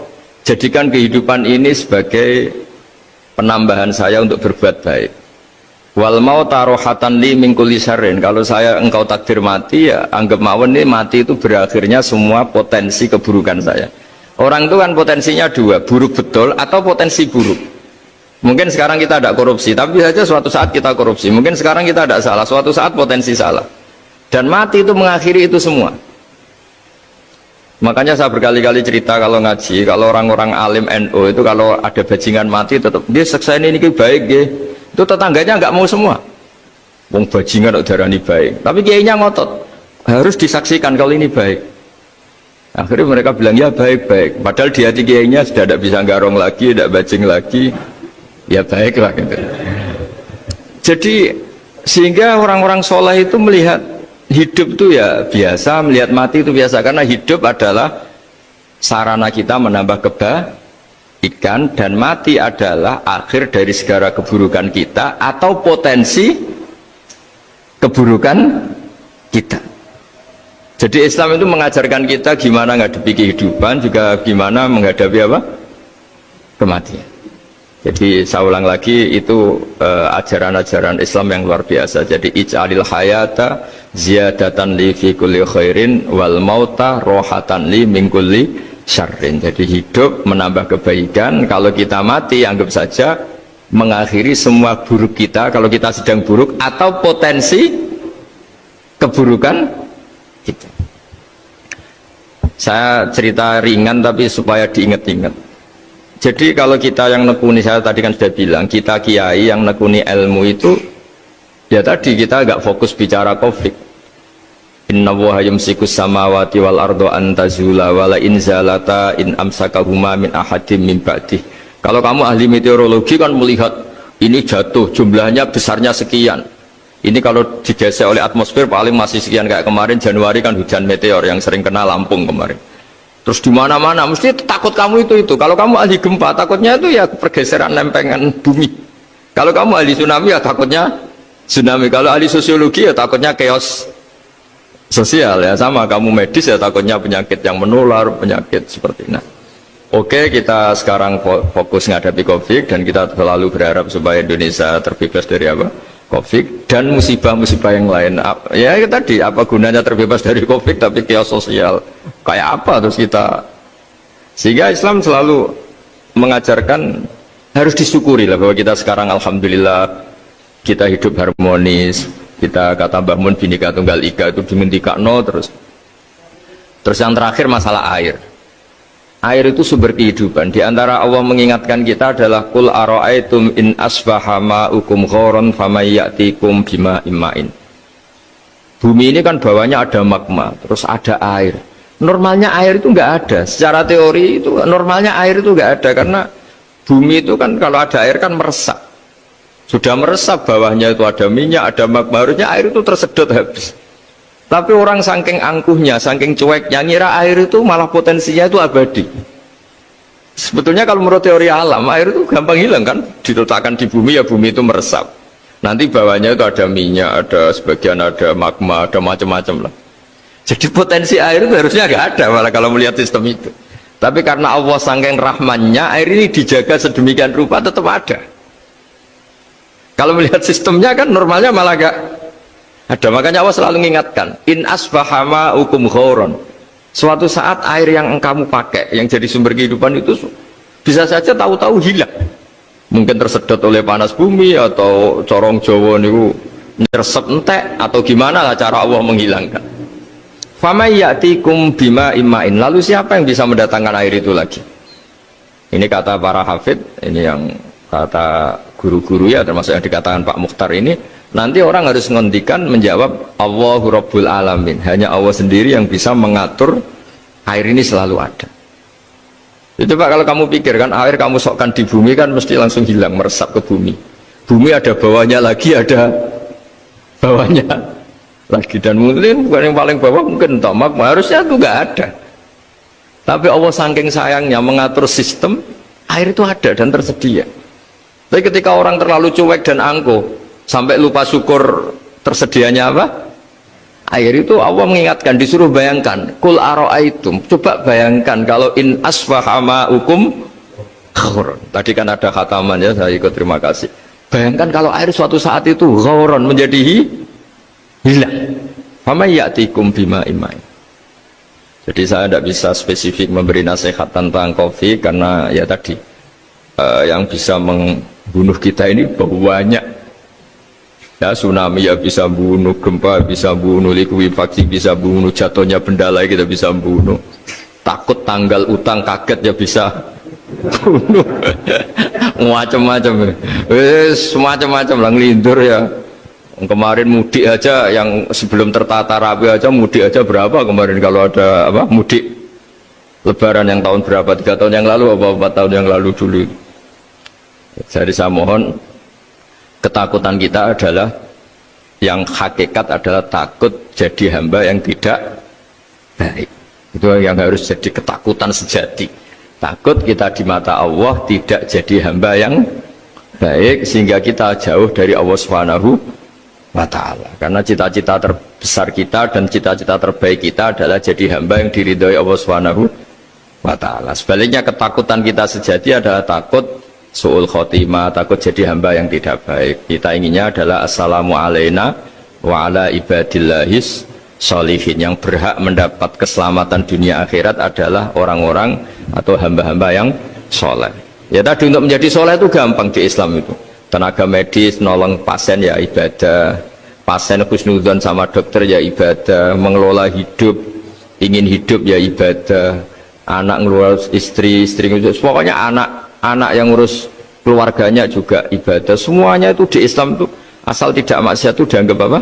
jadikan kehidupan ini sebagai penambahan saya untuk berbuat baik. Wal mauta rohatan li min kulli syarrin. Kalau engkau takdir mati, ya anggap mawon ini mati itu berakhirnya semua potensi keburukan saya. Orang itu kan potensinya dua, buruk betul atau potensi buruk. Mungkin sekarang kita tidak korupsi, tapi saja suatu saat kita korupsi. Mungkin sekarang kita tidak salah, suatu saat potensi salah. Dan mati itu mengakhiri itu semua. Makanya saya berkali-kali cerita kalau ngaji, kalau orang-orang alim NU itu kalau ada bajingan mati tetap dia seksa ini baik ya. Itu tetangganya nggak mau semua. Wong bajingan kok darani baik. Tapi kiainya ngotot. Harus disaksikan kalau ini baik. Akhirnya mereka bilang ya baik-baik. Padahal di hati kiainya sudah tidak bisa garong lagi, tidak bajing lagi. Ya baiklah gitu. Jadi sehingga orang-orang soleh itu melihat hidup itu ya biasa, melihat mati itu biasa, karena hidup adalah sarana kita menambah kebaikan dan mati adalah akhir dari segala keburukan kita atau potensi keburukan kita. Jadi Islam itu mengajarkan kita gimana menghadapi kehidupan, juga gimana menghadapi apa? Kematian. Jadi saya ulang lagi, itu ajaran-ajaran Islam yang luar biasa. Jadi ij'alil hayata ziyadatan li fi kulli khairin wal mauta rohatan li min kulli syarrin. Jadi hidup menambah kebaikan, kalau kita mati anggap saja mengakhiri semua buruk kita kalau kita sedang buruk atau potensi keburukan kita. Saya cerita ringan tapi supaya diingat-ingat. Jadi kalau kita yang nekuni, saya tadi kan sudah bilang, kita kiai yang nekuni ilmu itu ya tadi kita agak fokus bicara konflik. Inna Allaha yumsikus samawati wal ardo an tazula wala in zalata in amsakahuma min ahadim min ba'dih. Kalau kamu ahli meteorologi kan melihat ini jatuh jumlahnya besarnya sekian. Ini kalau digesek oleh atmosfer paling masih sekian, kayak kemarin Januari kan hujan meteor yang sering kena Lampung kemarin. Terus di mana-mana mesti takut kamu itu. Kalau kamu ahli gempa takutnya itu ya pergeseran lempengan bumi. Kalau kamu ahli tsunami ya takutnya tsunami. Kalau ahli sosiologi ya takutnya chaos sosial ya, sama kamu medis ya takutnya penyakit yang menular, penyakit seperti ini. Oke, kita sekarang fokus menghadapi COVID dan kita selalu berharap supaya Indonesia terbebas dari apa? COVID dan musibah-musibah yang lain. Ya tadi, apa gunanya terbebas dari COVID tapi chaos sosial kayak apa terus kita. Sehingga Islam selalu mengajarkan harus disyukuri lah bahwa kita sekarang alhamdulillah kita hidup harmonis. Kita kata Mbah Mun Bhinneka Tunggal Ika itu dimentikakno terus. Terus yang terakhir masalah air. Air itu sumber kehidupan. Di antara Allah mengingatkan kita adalah qul ara'aitum in asbaha ma'ukum ghoron famayyatikum bima imma'in. Bumi ini kan bawahnya ada magma, terus ada air. Normalnya air itu enggak ada. Secara teori itu normalnya air itu enggak ada, karena bumi itu kan kalau ada air kan meresap. Sudah meresap, bawahnya itu ada minyak, ada magma, harusnya air itu tersedot habis. Tapi orang saking angkuhnya, saking cueknya, ngira air itu malah potensinya itu abadi. Sebetulnya kalau menurut teori alam, air itu gampang hilang kan, diletakkan di bumi ya bumi itu meresap. Nanti bawahnya itu ada minyak, ada sebagian ada magma, ada macam-macam lah. Jadi potensi air itu harusnya nggak ada malah kalau melihat sistem itu. Tapi karena Allah saking rahmannya, air ini dijaga sedemikian rupa tetap ada. Kalau melihat sistemnya kan normalnya malah nggak ada. Makanya Allah selalu mengingatkan, in asbahama ukum khauron. Suatu saat air yang kamu pakai, yang jadi sumber kehidupan itu bisa saja tahu-tahu hilang. Mungkin tersedot oleh panas bumi atau corong Jawa niku nyeresep entek atau gimana lah cara Allah menghilangkan. Famay ya'tikum bima imma'in. Lalu siapa yang bisa mendatangkan air itu lagi? Ini kata para hafid, ini yang kata guru-guru ya, termasuk yang dikatakan Pak Mukhtar ini. Nanti orang harus ngendikan menjawab Allahu Rabbul Alamin. Hanya Allah sendiri yang bisa mengatur air ini selalu ada. Itu Pak, kalau kamu pikir kan air kamu sokkan di bumi kan mesti langsung hilang, meresap ke bumi. Bumi ada bawahnya lagi, ada bawahnya lagi, dan mungkin bukan yang paling bawah mungkin tomak, harusnya itu nggak ada. Tapi Allah saking sayangnya mengatur sistem air itu ada dan tersedia. Tapi ketika orang terlalu cuek dan angkuh sampai lupa syukur tersedianya apa? Air itu Allah mengingatkan, disuruh bayangkan, kul aro'aitum, coba bayangkan kalau in asfahama hukum ghauron. Tadi kan ada khataman ya, saya ikut, terima kasih. Bayangkan kalau air suatu saat itu ghauron, menjadi hilang. Fama ya'tikum bima imai. Jadi saya tidak bisa spesifik memberi nasihat tentang kopi karena ya tadi yang bisa membunuh kita ini banyak. Ya, tsunami ya bisa bunuh, gempa bisa bunuh, likuifaksi bisa bunuh, jatuhnya benda lain kita bisa bunuh, takut tanggal utang kaget ya bisa bunuh. Macam-macam, semacam-macam lah, ngelindur ya. Kemarin mudik aja, yang sebelum tertata rapi aja mudik aja berapa kemarin, kalau ada apa mudik lebaran yang tahun berapa, 3 tahun yang lalu apa 4 tahun yang lalu dulu. Jadi saya mohon, ketakutan kita adalah yang hakikat adalah takut jadi hamba yang tidak baik. Itu yang harus jadi ketakutan sejati. Takut kita di mata Allah tidak jadi hamba yang baik, sehingga kita jauh dari Allah Subhanahu wa ta'ala. Karena cita-cita terbesar kita dan cita-cita terbaik kita adalah jadi hamba yang diridhoi Allah Subhanahu wa ta'ala. Sebaliknya ketakutan kita sejati adalah takut su'ul khotimah, takut jadi hamba yang tidak baik. Kita inginnya adalah assalamu alaina wa ala ibadillahis sholihin. Yang berhak mendapat keselamatan dunia akhirat adalah orang-orang atau hamba-hamba yang soleh. Ya tadi, untuk menjadi soleh itu gampang di Islam itu. Tenaga medis nolong pasien ya ibadah, pasien husnudzon sama dokter ya ibadah, mengelola hidup, ingin hidup ya ibadah, anak ngurus istri, istri ngurus, pokoknya anak yang ngurus keluarganya juga ibadah. Semuanya itu di Islam itu asal tidak maksiat itu dianggap apa?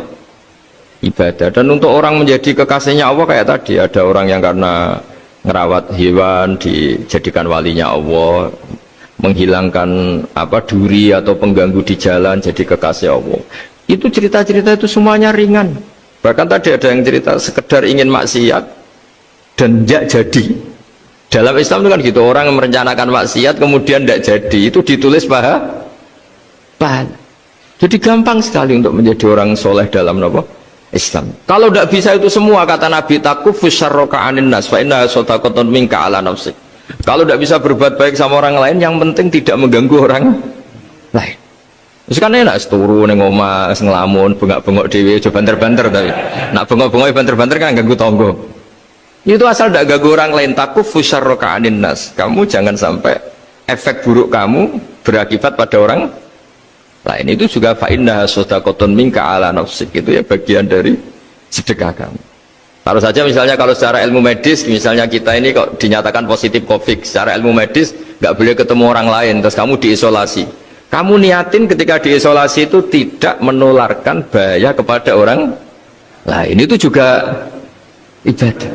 Ibadah. Dan untuk orang menjadi kekasihnya Allah kayak tadi, ada orang yang karena ngerawat hewan dijadikan walinya Allah, menghilangkan apa duri atau pengganggu di jalan jadi kekasih Allah. Itu cerita-cerita itu semuanya ringan. Bahkan tadi ada yang cerita sekedar ingin maksiat dan tidak jadi. Dalam Islam itu kan gitu, orang yang merencanakan maksiat kemudian tidak jadi, itu ditulis pahala. Jadi gampang sekali untuk menjadi orang soleh dalam Islam. Kalau tidak bisa itu semua, kata Nabi, takufus syarroka anin nas fa inna sodaqatun minka ala nafsik. Kalau tidak bisa berbuat baik sama orang lain, yang penting tidak mengganggu orang lain. Terus kan enak turu ning omah ngelamun bengak-bengok dhewe aja banter-banter, tapi nak bengok-bengok banter-banter kan ganggu tangga. Itu asal tidak ganggu orang lain. Takufu syarroka anin nas. Kamu jangan sampai efek buruk kamu berakibat pada orang lain. Itu juga fa inna shadaqatun minka ala nafsik. Itu ya bagian dari sedekah kamu. Taruh saja misalnya kalau secara ilmu medis, misalnya kita ini kok dinyatakan positif COVID, secara ilmu medis nggak boleh ketemu orang lain, terus kamu diisolasi. Kamu niatin ketika diisolasi itu tidak menularkan bahaya kepada orang lain. Itu juga ibadah.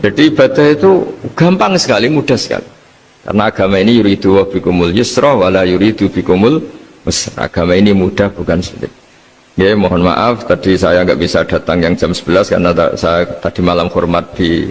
Jadi ibadah itu gampang sekali, mudah sekali. Karena agama ini yuridu wa bikumul yusra wa la yuridu bikumul usra. Agama ini mudah, bukan sulit. Ya, mohon maaf tadi saya nggak bisa datang yang jam 11 karena saya tadi malam hormat di